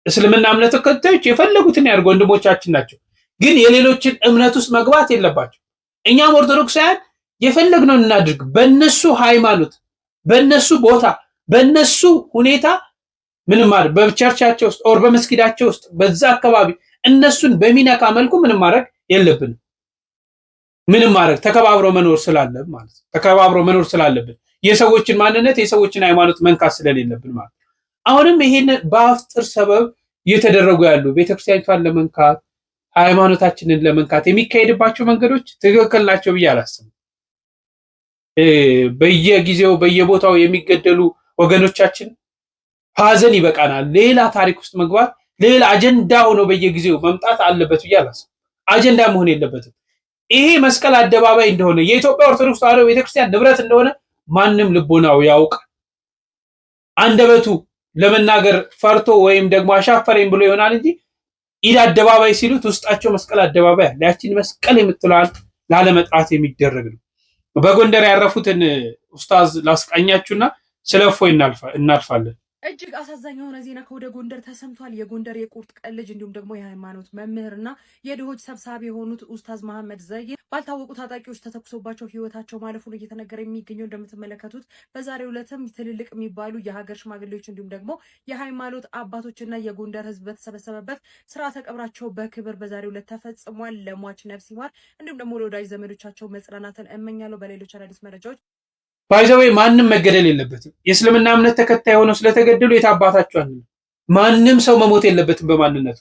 እስልምና እምነት ተከታዮች የፈለጉትን ያድርጉ፣ ወንድሞቻችን ናቸው። ግን የሌሎችን እምነት ውስጥ መግባት የለባቸው። እኛም ኦርቶዶክሳውያን የፈለግነውን እናድርግ። በነሱ ሃይማኖት፣ በነሱ ቦታ፣ በነሱ ሁኔታ ምንም ማለት በቸርቻቸው ውስጥ ኦር በመስጊዳቸው ውስጥ በዛ አካባቢ እነሱን በሚነካ መልኩ ምንም ማድረግ የለብንም። ምንም ማድረግ ተከባብሮ መኖር ስላለብን ማለት ነው። ተከባብሮ መኖር ስላለብን የሰዎችን ማንነት የሰዎችን ሃይማኖት መንካት ስለሌለብን ማለት ነው። አሁንም ይሄን በአፍጥር ሰበብ እየተደረጉ ያሉ ቤተክርስቲያኒቷን ለመንካት ሃይማኖታችንን ለመንካት የሚካሄድባቸው መንገዶች ትክክል ናቸው ብዬ አላስብም። በየጊዜው በየቦታው የሚገደሉ ወገኖቻችን ሀዘን ይበቃናል። ሌላ ታሪክ ውስጥ መግባት ሌላ አጀንዳ ሆኖ በየጊዜው መምጣት አለበት ብዬ አላስብም። አጀንዳ መሆን የለበትም። ይሄ መስቀል አደባባይ እንደሆነ የኢትዮጵያ ኦርቶዶክስ ተዋሕዶ ቤተክርስቲያን ንብረት እንደሆነ ማንም ልቦናው ያውቅ። አንደበቱ ለመናገር ፈርቶ ወይም ደግሞ አሻፈረኝ ብሎ ይሆናል እንጂ ኢድ አደባባይ ሲሉት ውስጣቸው መስቀል አደባባይ አለ። ያቺን መስቀል የምትለዋል ላለመጥራት የሚደረግ ነው። በጎንደር ያረፉትን ኡስታዝ ላስቃኛችሁና ስለ እፎይ እናልፋለን። እጅግ አሳዛኝ የሆነ ዜና ከወደ ጎንደር ተሰምቷል። የጎንደር የቁርጥ ቀን ልጅ እንዲሁም ደግሞ የሃይማኖት መምህርና የድሆች ሰብሳቢ የሆኑት ኡስታዝ መሐመድ ዘይድ ባልታወቁ ታጣቂዎች ተተኩሶባቸው ህይወታቸው ማለፉን እየተነገረ የሚገኘው እንደምትመለከቱት በዛሬው ዕለትም ትልልቅ የሚባሉ የሀገር ሽማግሌዎች እንዲሁም ደግሞ የሃይማኖት አባቶችና የጎንደር ህዝብ በተሰበሰበበት ስርዓተ ቀብራቸው በክብር በዛሬው ዕለት ተፈጽሟል። ለሟች ነፍስ ይማር እንዲሁም ደግሞ ለወዳጅ ዘመዶቻቸው መጽናናትን እመኛለሁ። በሌሎች አዳዲስ መረጃዎች ባይዘዌ ማንም መገደል የለበትም። የእስልምና እምነት ተከታይ ሆነው ስለተገደሉ የታባታቸው አንነ ማንም ሰው መሞት የለበትም። በማንነቱ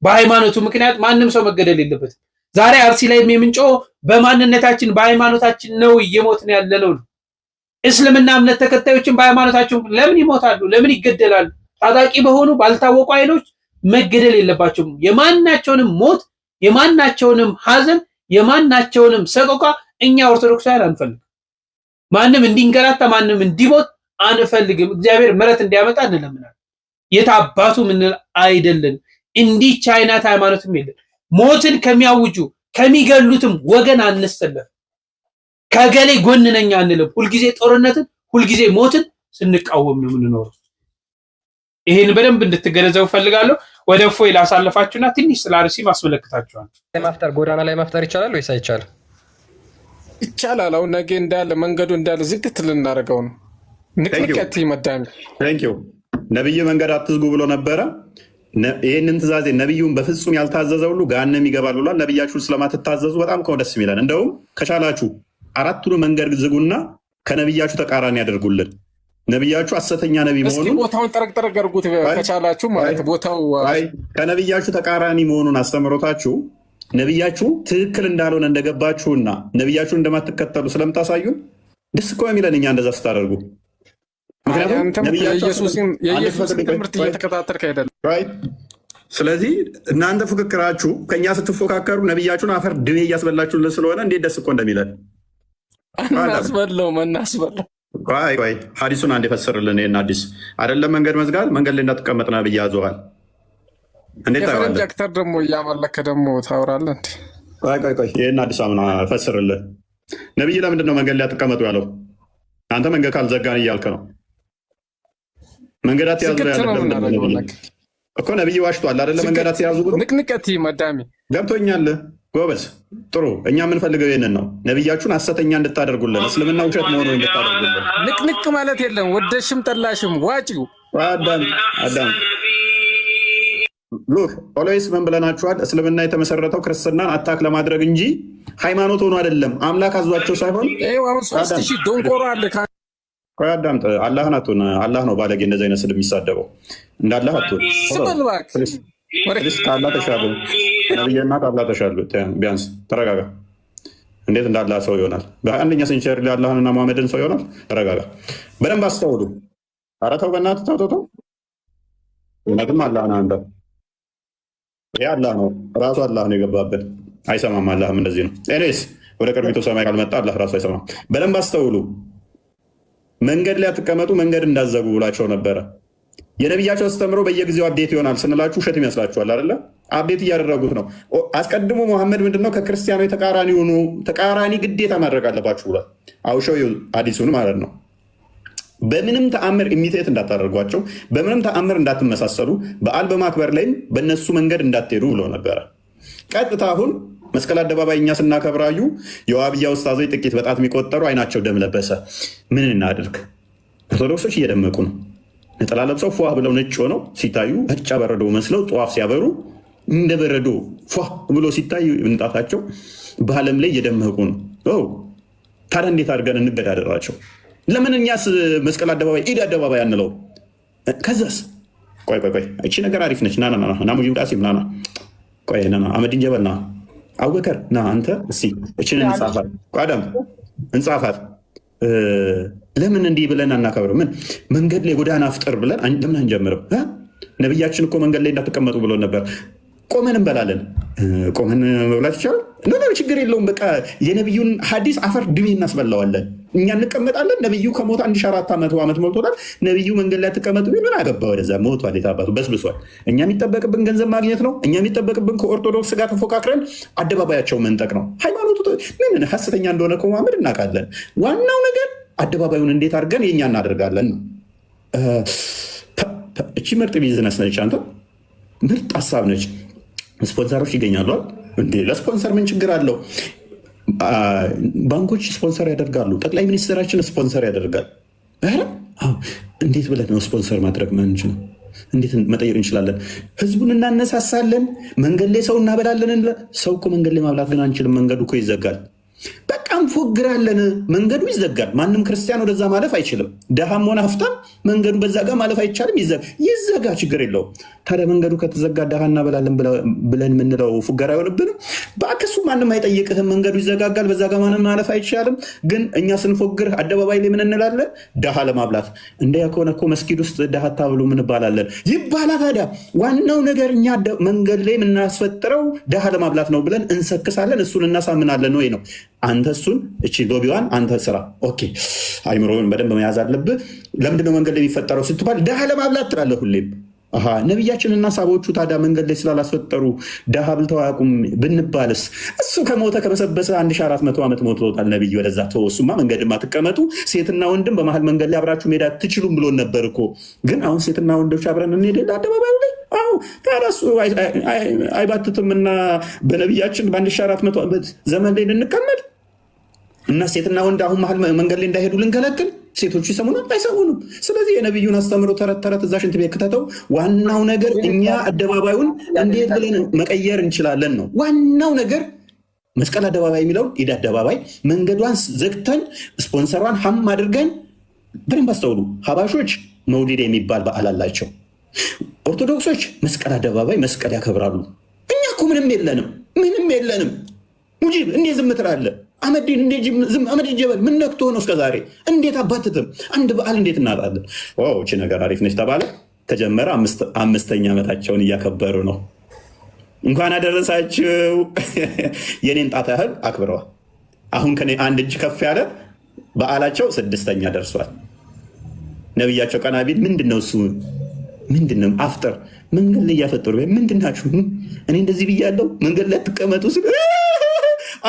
በሃይማኖቱ ምክንያት ማንም ሰው መገደል የለበትም። ዛሬ አርሲ ላይ የምንጮ በማንነታችን በሃይማኖታችን ነው እየሞትን ያለነው ነው። እስልምና እምነት ተከታዮችን በሃይማኖታቸው ለምን ይሞታሉ? ለምን ይገደላሉ? ታጣቂ በሆኑ ባልታወቁ ኃይሎች መገደል የለባቸውም። የማናቸውንም ሞት፣ የማናቸውንም ሀዘን፣ የማናቸውንም ሰቆቃ እኛ ኦርቶዶክሳውያን አንፈልግም። ማንም እንዲንገላታ ማንም እንዲሞት አንፈልግም። እግዚአብሔር ምሕረት እንዲያመጣ እንለምናለን። የታባቱ ምን አይደለን። እንዲህ አይነት ሃይማኖትም የለን። ሞትን ከሚያውጁ ከሚገሉትም ወገን አንሰለፍ። ከገሌ ጎን ነኝ አንልም። ሁልጊዜ ጦርነትን፣ ሁልጊዜ ሞትን ስንቃወም ነው የምንኖረው። ይሄን በደንብ እንድትገነዘቡ ፈልጋለሁ። ወደ እፎይ ላሳልፋችሁና ትንሽ ስለ አርሲ ማስመለከታችኋል። ማፍጠር ጎዳና ላይ ማፍጠር ይቻላል ወይስ አይቻልም? ይቻላል። አሁን ነገ እንዳለ መንገዱ እንዳለ ዝግት ልናደርገው ነው። ንቅንቀት ይመዳል። ታንኪዩ ነብዩ መንገድ አትዝጉ ብሎ ነበረ። ይህንን ትእዛዜ ነብዩን በፍጹም ያልታዘዘ ሁሉ ገሃነም ይገባል ብሏል። ነብያችሁን ስለማትታዘዙ በጣም ደስ የሚለን እንደውም ከቻላችሁ አራቱን መንገድ ዝጉና ከነብያችሁ ተቃራኒ ያደርጉልን። ነብያችሁ ሐሰተኛ ነብይ መሆኑን ቦታውን ጠረቅ አድርጉት ከቻላችሁ ማለት ቦታው ከነብያችሁ ተቃራኒ መሆኑን አስተምሮታችሁ ነብያችሁ ትክክል እንዳልሆነ እንደገባችሁና ነብያችሁን እንደማትከተሉ ስለምታሳዩን ደስ እኮ የሚለን እኛ እንደዛ ስታደርጉ። ምክንያቱም የኢየሱስን ትምህርት እየተከታተልክ አይደለም። ስለዚህ እናንተ ፉክክራችሁ ከእኛ ስትፎካከሩ ነብያችሁን አፈር ድሜ እያስበላችሁልን ስለሆነ እንዴት ደስ እኮ እንደሚለን እናስበለው። ቆይ ሐዲሱን አንድ የፈሰርልን። ይህን አዲስ አይደለም መንገድ መዝጋት መንገድ ላይ እንዳትቀመጥ ነብይ ያዘዋል። እንዴት የፈረንጅ አክተር ደግሞ እያመለከ ደግሞ ታወራለህ እንዴ? ቆይ ይህን አዲስ አምና ፈስርልን። ነብይ ለምንድን ነው መንገድ ላይ አትቀመጡ ያለው? አንተ መንገድ ካልዘጋን እያልክ ነው። መንገድ አትያዙ እኮ ነብይ ዋሽቷል አይደለ? መንገድ አትያዙ ብሎ ንቅንቀት መዳሚ ገብቶኛል። ጎበዝ ጥሩ። እኛ የምንፈልገው ይህንን ነው። ነብያችሁን ሐሰተኛ እንድታደርጉልን፣ እስልምና ውሸት መሆኑን እንድታደርጉልን። ንቅንቅ ማለት የለም። ወደሽም ጠላሽም ዋጪው አዳም ሉክ ኦልዌይስ ምን ብለናችኋል? እስልምና የተመሰረተው ክርስትናን አታክ ለማድረግ እንጂ ሃይማኖት ሆኖ አይደለም። አምላክ አዟቸው ሳይሆን ዶንቆሮ አለ። አዳምጥ። አላህን አትሆን። አላህ ነው ባለጌ እንደዚህ አይነት ስድብ የሚሳደበው። እንዳላህ አትሆን። ከአላህ ተሻሉ ነብይና ከአላህ ተሻሉ። ቢያንስ ተረጋጋ። እንዴት እንዳላህ ሰው ይሆናል? በአንደኛ ሴንቸሪ ላይ አላህንና መሐመድን ሰው ይሆናል? ተረጋጋ። በደንብ አስተውሉ። ኧረ ተው በእናትህ ተው። እውነትም አላህ ነው። አንተ ይህ አላህ ነው ራሱ አላህ ነው የገባበት። አይሰማም። አላህም እንደዚህ ነው። ኤኒዌይስ ወደ ቅርቢቱ ሰማይ ካልመጣ አላህ ራሱ አይሰማም። በደንብ አስተውሉ። መንገድ ላይ አትቀመጡ፣ መንገድ እንዳዘጉ ብላቸው ነበረ። የነቢያቸው አስተምሮ በየጊዜው አብዴት ይሆናል ስንላችሁ ውሸት ይመስላችኋል አይደለ? አብዴት እያደረጉት ነው። አስቀድሞ መሐመድ ምንድነው ከክርስቲያኖች ተቃራኒ ሆኑ፣ ተቃራኒ ግዴታ ማድረግ አለባችሁ ብሏል። አውሸው አዲሱን ማለት ነው። በምንም ተአምር ኢሚቴት እንዳታደርጓቸው፣ በምንም ተአምር እንዳትመሳሰሉ፣ በዓል በማክበር ላይም በእነሱ መንገድ እንዳትሄዱ ብሎ ነበረ። ቀጥታ አሁን መስቀል አደባባይ እኛ ስናከብራዩ የዋብያ ኡስታዞች ጥቂት በጣት የሚቆጠሩ አይናቸው ደም ለበሰ። ምን እናድርግ? ኦርቶዶክሶች እየደመቁ ነው። ነጠላ ለብሰው ፏ ብለው ነጭ ሆነው ሲታዩ በጫ በረዶ መስለው ጠዋፍ ሲያበሩ እንደ በረዶ ፏ ብሎ ሲታዩ ምንጣታቸው በዓለም ላይ እየደመቁ ነው። ታዲያ እንዴት አድርገን እንገዳደራቸው? ለምን እኛስ መስቀል አደባባይ ኢድ አደባባይ አንለው? ከዛስ ቆይ እቺ ነገር አሪፍ ነች። ና ሙጂብ ቃሲም ና ቆይ ና አመድን ጀበል ና አቡበከር ና አንተ እስኪ እችን እንጻፋት ቋዳም እንጻፋት። ለምን እንዲህ ብለን አናከብርም? ምን መንገድ ላይ ጎዳና ፍጥር ብለን ለምን አንጀምርም? ነቢያችን እኮ መንገድ ላይ እንዳትቀመጡ ብሎ ነበር። ቆመን እንበላለን። ቆመን መብላት ይቻላል? ችግር የለውም። በቃ የነቢዩን ሐዲስ አፈር ድሜ እናስበላዋለን። እኛ እንቀመጣለን። ነቢዩ ከሞተ 1400 ዓመት ሞልቶታል። ነቢዩ መንገድ ላይ ትቀመጡ ምን አገባ? ወደዛ ሞቷል። የታባቱ በስብሷል። እኛ የሚጠበቅብን ገንዘብ ማግኘት ነው። እኛ የሚጠበቅብን ከኦርቶዶክስ ጋር ተፎካክረን አደባባያቸው መንጠቅ ነው። ሃይማኖቱ ምን ሐሰተኛ እንደሆነ ከማመድ እናውቃለን። ዋናው ነገር አደባባዩን እንዴት አድርገን የእኛ እናደርጋለን ነው። እቺ ምርጥ ቢዝነስ ነች። አንተ ምርጥ ሀሳብ ነች። ስፖንሰሮች ይገኛሉ እንዴ? ለስፖንሰር ምን ችግር አለው? ባንኮች ስፖንሰር ያደርጋሉ። ጠቅላይ ሚኒስትራችን ስፖንሰር ያደርጋል። እንዴት ብለን ነው ስፖንሰር ማድረግ ማንችል? እንዴት መጠየቅ እንችላለን? ህዝቡን እናነሳሳለን። መንገድ ላይ ሰው እናበላለን። ሰው እኮ መንገድ ላይ ማብላት ግን አንችልም። መንገዱ እኮ ይዘጋል። በቃ እንፎግራለን። መንገዱ ይዘጋል። ማንም ክርስቲያን ወደዛ ማለፍ አይችልም። ደሃም ሆነ ሀብታም መንገዱ በዛ ጋር ማለፍ አይቻልም። ይዘጋ፣ ችግር የለውም። ታዲያ መንገዱ ከተዘጋ ደሃ እናበላለን ብለን የምንለው ፉገራ አይሆንብንም? በአክሱ ማንም አይጠይቅህም። መንገዱ ይዘጋጋል። በዛ ጋር ማንም ማለፍ አይቻልም። ግን እኛ ስንፎግር አደባባይ ላይ ምን እንላለን? ደሃ ለማብላት። እንደያ ከሆነ እኮ መስጊድ ውስጥ ደሃ ታብሉ ምን ባላለን ይባላ። ታዲያ ዋናው ነገር እኛ መንገድ ላይ የምናስፈጥረው ደሃ ለማብላት ነው ብለን እንሰክሳለን። እሱን እናሳምናለን ወይ ነው። አንተ እሱን እቺ ሎቢዋን አንተ ስራ። ኦኬ አይምሮን በደንብ መያዝ አለብህ። ለምንድነው መንገድ ላይ የሚፈጠረው ስትባል ደሃ ለማብላት ትላለህ ሁሌም። ነቢያችንና ሳቦቹ ታዲያ መንገድ ላይ ስላላስፈጠሩ ደሃ ብልተው አያውቁም ብንባልስ? እሱ ከሞተ ከበሰበሰ 1400 ዓመት ሞቶታል ነቢይ። ወደዛ ተወሱማ መንገድማ ትቀመጡ። ሴትና ወንድም በመሀል መንገድ ላይ አብራችሁ መሄድ አትችሉም ብሎን ነበር እኮ። ግን አሁን ሴትና ወንዶች አብረን እንሄድ አደባባዩ ላይ። ታዲያ እሱ አይባትትም እና በነቢያችን በ1400 ዓመት ዘመን ላይ ልንቀመጥ እና ሴትና ወንድ አሁን መሀል መንገድ ላይ እንዳይሄዱ ልንከለክል? ሴቶቹ ይሰሙናል? አይሰሙንም። ስለዚህ የነቢዩን አስተምሮ ተረት እዛ ሽንት ቤት ክተተው። ዋናው ነገር እኛ አደባባዩን እንዴት ብለን መቀየር እንችላለን ነው ዋናው ነገር። መስቀል አደባባይ የሚለውን ኢድ አደባባይ መንገዷን ዘግተን ስፖንሰሯን ሀም አድርገን። በደንብ አስተውሉ። ሀባሾች መውሊድ የሚባል በዓል አላቸው። ኦርቶዶክሶች መስቀል አደባባይ መስቀል ያከብራሉ። እኛ እኮ ምንም የለንም። ሙጂብ እንዴት ዝም ትላለህ? አመዲን አመዲን ጀበል ምን ነክቶ ነው እስከዛሬ? እንዴት አባትትም? አንድ በዓል እንዴት እናጣለን? እቺ ነገር አሪፍ ነች ተባለ፣ ተጀመረ። 5ኛ ዓመታቸውን እያከበሩ ነው። እንኳን አደረሳችሁ። የኔን ጣት ያህል አክብረዋል። አሁን ከኔ አንድ እጅ ከፍ ያለ በዓላቸው 6ኛ ደርሷል። ነቢያቸው ቀና ቢል ምንድነው እሱ? ምንድነው አፍጥር? መንገድ ላይ እያፈጠሩ ምንድናችሁ? እኔ እንደዚህ ብያለሁ መንገድ ላይ ትቀመጡ ስል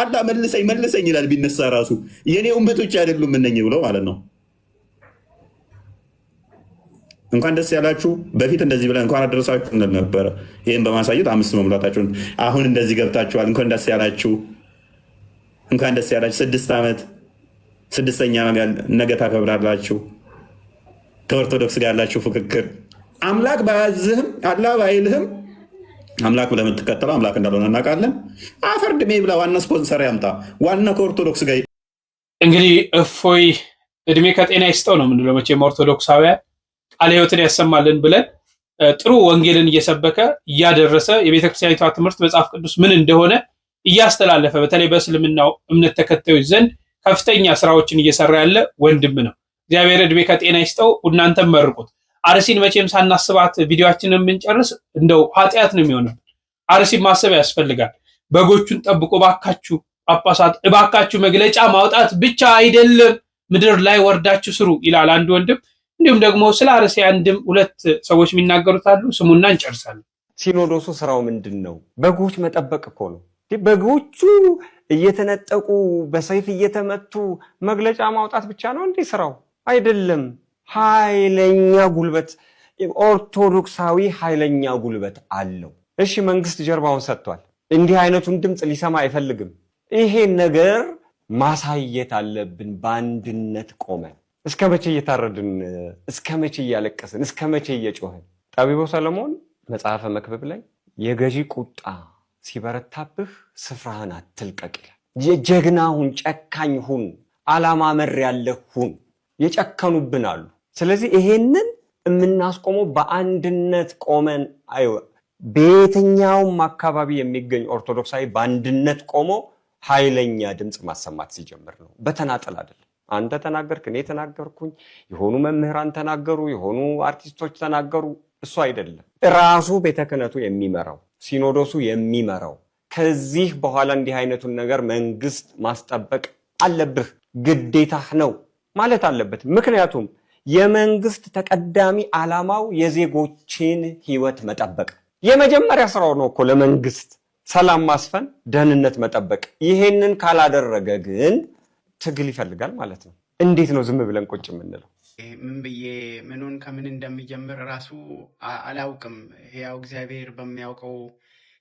አላ መልሰኝ ይላል። ቢነሳ ራሱ የኔ ኡመቶች አይደሉም እነኝ ብሎ ማለት ነው። እንኳን ደስ ያላችሁ። በፊት እንደዚህ ብለን እንኳን አደረሳችሁ ነበረ። ይህን በማሳየት 5 መሙላታችሁን አሁን እንደዚህ ገብታችኋል። እንኳን ደስ ያላችሁ። 6 ዓመት 6ኛ ነገ ታከብራላችሁ። ከኦርቶዶክስ ጋር ያላችሁ ፍክክር አምላክ ባያዝህም አላህ ባይልህም አምላክ ብለህ የምትከተለው አምላክ እንዳልሆነ እናውቃለን። አፈር ድሜ ብላ ዋና ስፖንሰር ያምጣ። ዋና ከኦርቶዶክስ ጋር እንግዲህ እፎይ እድሜ ከጤና ይስጠው ነው የምንለው። መቼም ኦርቶዶክሳውያን ቃለ ሕይወትን ያሰማልን ብለን ጥሩ ወንጌልን እየሰበከ እያደረሰ የቤተክርስቲያኒቷ ትምህርት መጽሐፍ ቅዱስ ምን እንደሆነ እያስተላለፈ በተለይ በእስልምናው እምነት ተከታዮች ዘንድ ከፍተኛ ስራዎችን እየሰራ ያለ ወንድም ነው። እግዚአብሔር እድሜ ከጤና ይስጠው። እናንተም መርቁት። አርሲን መቼም ሳናስባት ቪዲዮአችንን የምንጨርስ እንደው ኃጢአት ነው የሚሆነው። አርሲን ማሰብ ያስፈልጋል። በጎቹን ጠብቆ ባካችሁ ጳጳሳት እባካችሁ መግለጫ ማውጣት ብቻ አይደለም ምድር ላይ ወርዳችሁ ስሩ ይላል አንድ ወንድም። እንዲሁም ደግሞ ስለ አርሲ አንድም 2 ሰዎች የሚናገሩት አሉ። ስሙና እንጨርሳለን። ሲኖዶሱ ስራው ምንድን ነው? በጎች መጠበቅ እኮ ነው። በጎቹ እየተነጠቁ በሰይፍ እየተመቱ መግለጫ ማውጣት ብቻ ነው እንዴ ስራው? አይደለም። ኃይለኛ ጉልበት ኦርቶዶክሳዊ ኃይለኛ ጉልበት አለው። እሺ መንግስት ጀርባውን ሰጥቷል። እንዲህ አይነቱን ድምጽ ሊሰማ አይፈልግም። ይሄን ነገር ማሳየት አለብን። በአንድነት ቆመን እስከ መቼ እየታረድን፣ እስከ መቼ እያለቀስን፣ እስከ መቼ እየጮህን? ጠቢቡ ሰለሞን መጽሐፈ መክብብ ላይ የገዢ ቁጣ ሲበረታብህ ስፍራህን አትልቀቅ ይላል። የጀግና ሁን፣ ጨካኝ ሁን፣ ዓላማ መር ያለህ ሁን። የጨከኑብን አሉ። ስለዚህ ይሄንን የምናስቆመው በአንድነት ቆመን በየትኛውም አካባቢ የሚገኝ ኦርቶዶክሳዊ በአንድነት ቆሞ ኃይለኛ ድምፅ ማሰማት ሲጀምር ነው። በተናጠል አይደለም። አንተ ተናገርክ፣ እኔ ተናገርኩኝ፣ የሆኑ መምህራን ተናገሩ፣ የሆኑ አርቲስቶች ተናገሩ፣ እሱ አይደለም። ራሱ ቤተ ክህነቱ የሚመራው ሲኖዶሱ የሚመራው ከዚህ በኋላ እንዲህ አይነቱን ነገር መንግስት ማስጠበቅ አለብህ፣ ግዴታህ ነው ማለት አለበት። ምክንያቱም የመንግስት ተቀዳሚ ዓላማው የዜጎችን ህይወት መጠበቅ የመጀመሪያ ስራው ነው እኮ ለመንግስት ሰላም ማስፈን፣ ደህንነት መጠበቅ። ይሄንን ካላደረገ ግን ትግል ይፈልጋል ማለት ነው። እንዴት ነው ዝም ብለን ቁጭ የምንለው? ምን ብዬ ምኑን ከምን እንደሚጀምር ራሱ አላውቅም። ያው እግዚአብሔር በሚያውቀው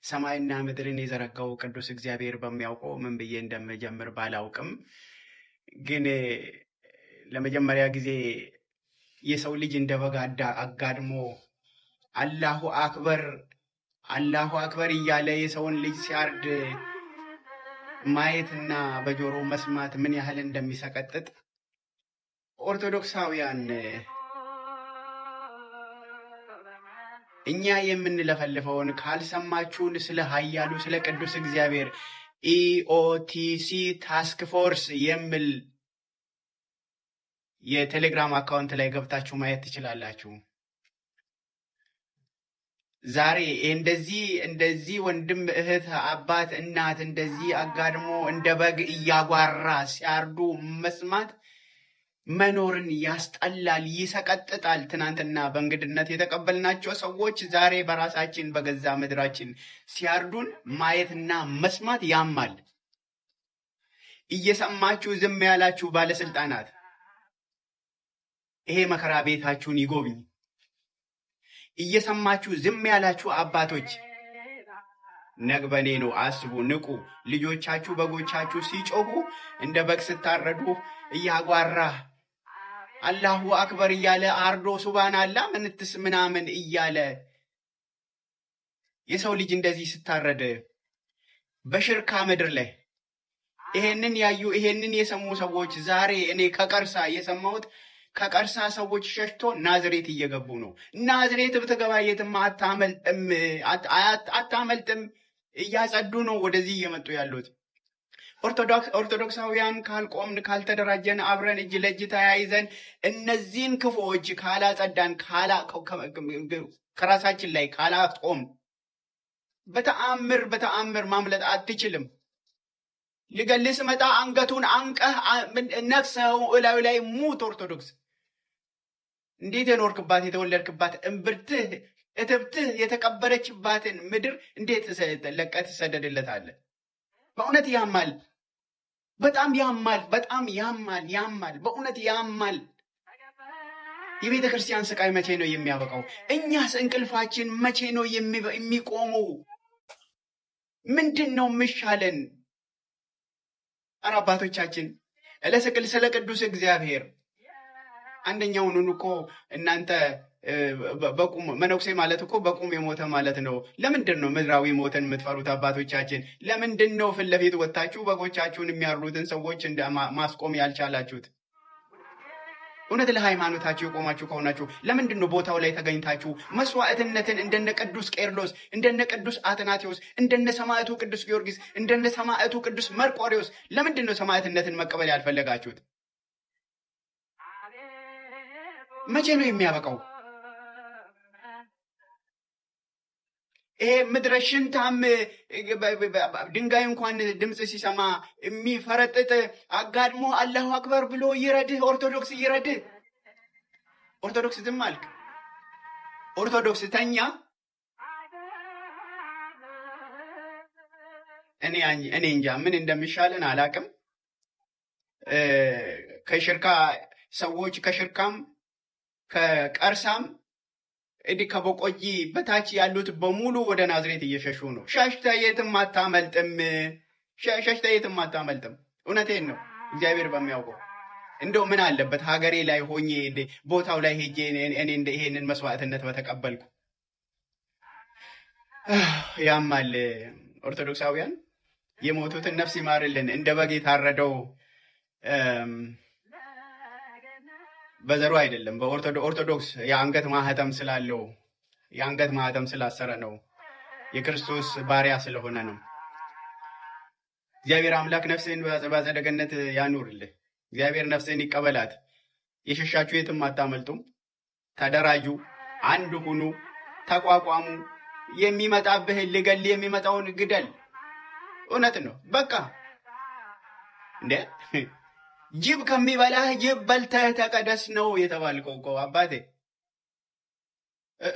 ሰማይና ምድርን የዘረጋው ቅዱስ እግዚአብሔር በሚያውቀው ምን ብዬ እንደምጀምር ባላውቅም፣ ግን ለመጀመሪያ ጊዜ የሰው ልጅ እንደ በግ አጋድሞ አላሁ አክበር አላሁ አክበር እያለ የሰውን ልጅ ሲያርድ ማየትና በጆሮ መስማት ምን ያህል እንደሚሰቀጥጥ ኦርቶዶክሳውያን እኛ የምንለፈልፈውን ካልሰማችሁን ስለ ኃያሉ ስለ ቅዱስ እግዚአብሔር ኢኦቲሲ ታስክ ፎርስ የሚል የቴሌግራም አካውንት ላይ ገብታችሁ ማየት ትችላላችሁ። ዛሬ እንደዚህ ወንድም እህት አባት እናት እንደዚህ አጋድሞ እንደ በግ እያጓራ ሲያርዱ መስማት መኖርን ያስጠላል፣ ይሰቀጥጣል። ትናንትና በእንግድነት የተቀበልናቸው ሰዎች ዛሬ በራሳችን በገዛ ምድራችን ሲያርዱን ማየትና መስማት ያማል። እየሰማችሁ ዝም ያላችሁ ባለስልጣናት ይሄ መከራ ቤታችሁን ይጎብኝ። እየሰማችሁ ዝም ያላችሁ አባቶች ነግበኔ ነው፣ አስቡ፣ ንቁ። ልጆቻችሁ በጎቻችሁ ሲጮሁ እንደ በግ ስታረዱ እያጓራ አላሁ አክበር እያለ አርዶ ሱብሃንአላ ምንትስ ምናምን እያለ የሰው ልጅ እንደዚህ ስታረደ በሽርካ ምድር ላይ ይሄንን ያዩ ይሄንን የሰሙ ሰዎች ዛሬ እኔ ከቀርሳ የሰማሁት ከቀርሳ ሰዎች ሸሽቶ ናዝሬት እየገቡ ነው። ናዝሬት ብትገባ የትም አታመልጥም። እያጸዱ ነው ወደዚህ እየመጡ ያሉት። ኦርቶዶክሳውያን ካልቆምን ካልተደራጀን አብረን እጅ ለእጅ ተያይዘን እነዚህን ክፉዎች ካላጸዳን ከራሳችን ላይ ካላቆም በተአምር ማምለጥ አትችልም። ልገልስ መጣ አንገቱን አንቀህ ነክሰው እላዩ ላይ ሙት። ኦርቶዶክስ እንዴት የኖርክባት የተወለድክባት እምብርትህ እትብትህ የተቀበረችባትን ምድር እንዴት ለቀህ ትሰደድለታለህ? በእውነት ያማል። በጣም ያማል። በጣም ያማል። በእውነት ያማል። የቤተ ክርስቲያን ስቃይ መቼ ነው የሚያበቃው? እኛስ እንቅልፋችን መቼ ነው የሚቆመው? ምንድን ነው የሚሻለን? ኧረ አባቶቻችን ስለ ቅዱስ እግዚአብሔር አንደኛውን እኮ እናንተ በቁም መነኩሴ ማለት እኮ በቁም የሞተ ማለት ነው። ለምንድን ነው ምድራዊ ሞትን የምትፈሩት አባቶቻችን? ለምንድን ነው ፊት ለፊት ወጥታችሁ በጎቻችሁን የሚያርዱትን ሰዎች ማስቆም ያልቻላችሁት? እውነት ለሃይማኖታችሁ የቆማችሁ ከሆናችሁ ለምንድን ነው ቦታው ላይ ተገኝታችሁ መስዋዕትነትን እንደነ ቅዱስ ቄርሎስ፣ እንደነ ቅዱስ አትናቴዎስ፣ እንደነ ሰማዕቱ ቅዱስ ጊዮርጊስ፣ እንደነ ሰማዕቱ ቅዱስ መርቆሬዎስ ለምንድን ነው ሰማዕትነትን መቀበል ያልፈለጋችሁት? መቼ ነው የሚያበቃው? ይሄ ምድረ ሽንታም ድንጋይ እንኳን ድምፅ ሲሰማ የሚፈረጥጥ አጋድሞ አላሁ አክበር ብሎ ይረድህ። ኦርቶዶክስ ይረድህ። ኦርቶዶክስ ዝም አልክ። ኦርቶዶክስ ተኛ። እኔ እንጃ ምን እንደሚሻለን አላቅም። ከሽርካ ሰዎች ከሽርካም ከቀርሳም እዲ ከበቆጂ በታች ያሉት በሙሉ ወደ ናዝሬት እየሸሹ ነው። ሸሽተህ የትም አታመልጥም። ሸሽተህ የትም አታመልጥም። እውነቴን ነው። እግዚአብሔር በሚያውቀው እንደው ምን አለበት ሀገሬ ላይ ሆኜ ቦታው ላይ ሄጄ እኔ ይሄንን መስዋዕትነት በተቀበልኩ። ያማል። ኦርቶዶክሳውያን የሞቱትን ነፍስ ይማርልን። እንደ በግ የታረደው በዘሩ አይደለም፣ በኦርቶዶክስ የአንገት ማህተም ስላለው የአንገት ማህተም ስላሰረ ነው። የክርስቶስ ባሪያ ስለሆነ ነው። እግዚአብሔር አምላክ ነፍስህን በአጸደ ገነት ያኑርልህ። እግዚአብሔር ነፍስህን ይቀበላት። የሸሻችሁ የትም አታመልጡም። ተደራጁ፣ አንድ ሁኑ፣ ተቋቋሙ። የሚመጣብህን ልገል፣ የሚመጣውን ግደል። እውነት ነው። በቃ እንዴ ጅብ ከሚበላህ ጅብ በልተህ ተቀደስ ነው የተባልከው እኮ አባቴ።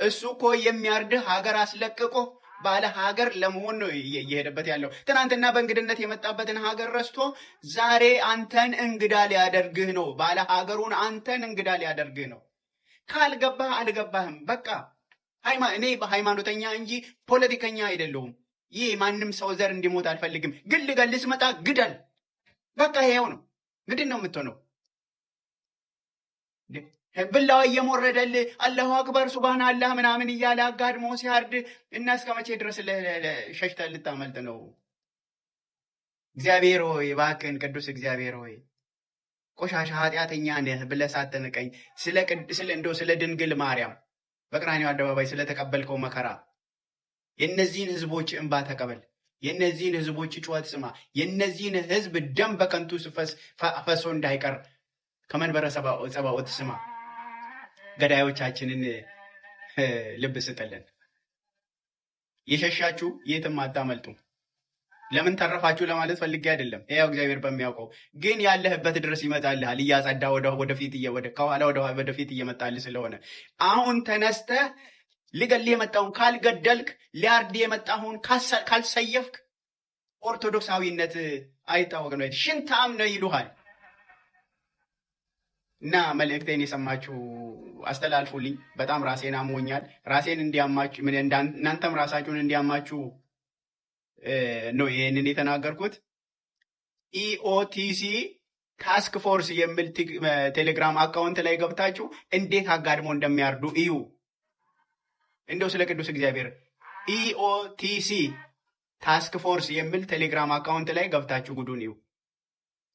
እሱ እኮ የሚያርድህ ሀገር አስለቅቆ ባለ ሀገር ለመሆን ነው እየሄደበት ያለው። ትናንትና በእንግድነት የመጣበትን ሀገር ረስቶ ዛሬ አንተን እንግዳ ሊያደርግህ ነው። ባለ ሀገሩን አንተን እንግዳ ሊያደርግህ ነው። ካልገባህ አልገባህም። በቃ እኔ በሃይማኖተኛ እንጂ ፖለቲከኛ አይደለሁም። ይህ ማንም ሰው ዘር እንዲሞት አልፈልግም። ግን ልገልስ መጣ ግደል። በቃ ይሄው ነው። ምንድን ነው የምትሆነው? ብላዋ እየሞረደልህ አላሁ አክበር ሱብሃን አላህ ምናምን እያለ አጋድሞ ሲያርድ እና እስከ መቼ ድረስ ሸሽተህ ልታመልጥ ነው? እግዚአብሔር ሆይ እባክህን፣ ቅዱስ እግዚአብሔር ሆይ ቆሻሻ ኃጢአተኛ ነህ ብለህ ሳትንቀኝ ስለ ድንግል ማርያም በቀራንዮ አደባባይ ስለተቀበልከው መከራ የእነዚህን ህዝቦች እንባ ተቀበል። የእነዚህን ህዝቦች ጩኸት ስማ። የእነዚህን ህዝብ ደም በከንቱ ፈሶ እንዳይቀር ከመንበረ ጸባኦት ስማ። ገዳዮቻችንን ልብ ስጥልን። የሸሻችሁ የትም አታመልጡ። ለምን ተረፋችሁ ለማለት ፈልጌ አይደለም። ያው እግዚአብሔር በሚያውቀው ግን ያለህበት ድረስ ይመጣልሃል። እያጸዳ ከኋላ ወደፊት እየመጣልህ ስለሆነ አሁን ተነስተህ ሊገል የመጣውን ካልገደልክ፣ ሊያርድ የመጣውን ካልሰየፍክ ኦርቶዶክሳዊነት አይታወቅ ነው። ሽንታም ነው ይሉሃል። እና መልእክቴን የሰማችሁ አስተላልፉልኝ። በጣም ራሴን አሞኛል። ራሴን እንዲያማችሁ እናንተም ራሳችሁን እንዲያማችሁ ነው ይህንን የተናገርኩት። ኢኦቲሲ ታስክ ፎርስ የሚል ቴሌግራም አካውንት ላይ ገብታችሁ እንዴት አጋድሞ እንደሚያርዱ እዩ። እንደው ስለ ቅዱስ እግዚአብሔር ኢኦቲሲ ታስክ ፎርስ የሚል ቴሌግራም አካውንት ላይ ገብታችሁ ጉዱን እዩ።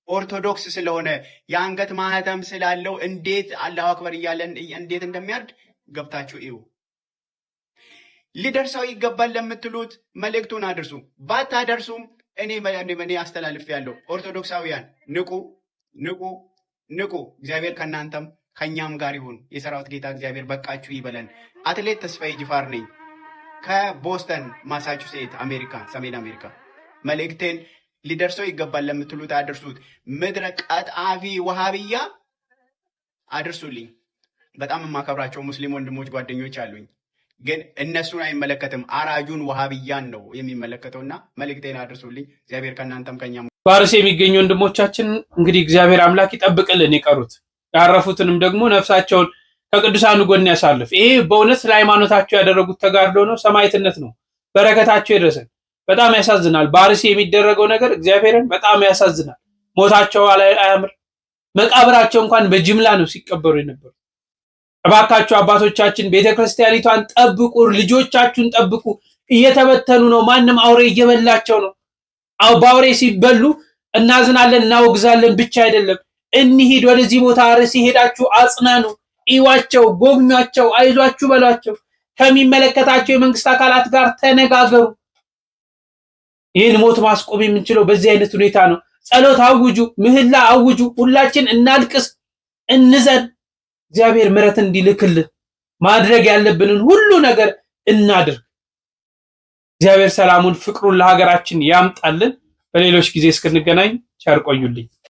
ኦርቶዶክስ ስለሆነ የአንገት ማህተም ስላለው እንዴት አላሁ አክበር እያለን እንዴት እንደሚያርድ ገብታችሁ እዩ። ሊደርሰው ይገባል ለምትሉት መልእክቱን አድርሱ። ባታደርሱም እኔ አስተላልፌያለሁ። ኦርቶዶክሳውያን ንቁ፣ ንቁ፣ ንቁ። እግዚአብሔር ከእናንተም ከእኛም ጋር ይሁን። የሰራዊት ጌታ እግዚአብሔር በቃችሁ ይበለን። አትሌት ተስፋዬ ጅፋር ነኝ ከቦስተን ማሳቹሴት አሜሪካ፣ ሰሜን አሜሪካ። መልእክቴን ሊደርሰው ይገባል ለምትሉት አድርሱት። ምድረ ቀጣፊ ወሃብያ አድርሱልኝ። በጣም የማከብራቸው ሙስሊም ወንድሞች ጓደኞች አሉኝ፣ ግን እነሱን አይመለከትም። አራጁን ወሃብያን ነው የሚመለከተውና መልእክቴን አድርሱልኝ። እግዚአብሔር ከእናንተም ከኛም። በአርሲ የሚገኙ ወንድሞቻችን እንግዲህ እግዚአብሔር አምላክ ይጠብቅልን። የቀሩት ያረፉትንም ደግሞ ነፍሳቸውን ከቅዱሳኑ ጎን ያሳልፍ። ይሄ በእውነት ስለ ሃይማኖታቸው ያደረጉት ተጋድሎ ነው፣ ሰማዕትነት ነው። በረከታቸው ይድረሰን። በጣም ያሳዝናል። በአርሲ የሚደረገው ነገር እግዚአብሔርን በጣም ያሳዝናል። ሞታቸው አያምር። መቃብራቸው እንኳን በጅምላ ነው ሲቀበሩ የነበሩ። እባካችሁ አባቶቻችን ቤተክርስቲያኒቷን ጠብቁ፣ ልጆቻችሁን ጠብቁ። እየተበተኑ ነው። ማንም አውሬ እየበላቸው ነው። በአውሬ ሲበሉ እናዝናለን፣ እናወግዛለን ብቻ አይደለም። እንሂድ ወደዚህ ቦታ አርሲ ሄዳችሁ አጽናኑ፣ ኢዋቸው፣ ጎብኟቸው፣ አይዟችሁ በሏቸው። ከሚመለከታቸው የመንግስት አካላት ጋር ተነጋገሩ። ይህን ሞት ማስቆም የምንችለው በዚህ አይነት ሁኔታ ነው። ጸሎት አውጁ፣ ምህላ አውጁ። ሁላችን እናልቅስ፣ እንዘን። እግዚአብሔር ምሕረት እንዲልክልን ማድረግ ያለብንን ሁሉ ነገር እናድርግ። እግዚአብሔር ሰላሙን፣ ፍቅሩን ለሀገራችን ያምጣልን። በሌሎች ጊዜ እስክንገናኝ ቸር ቆዩልኝ።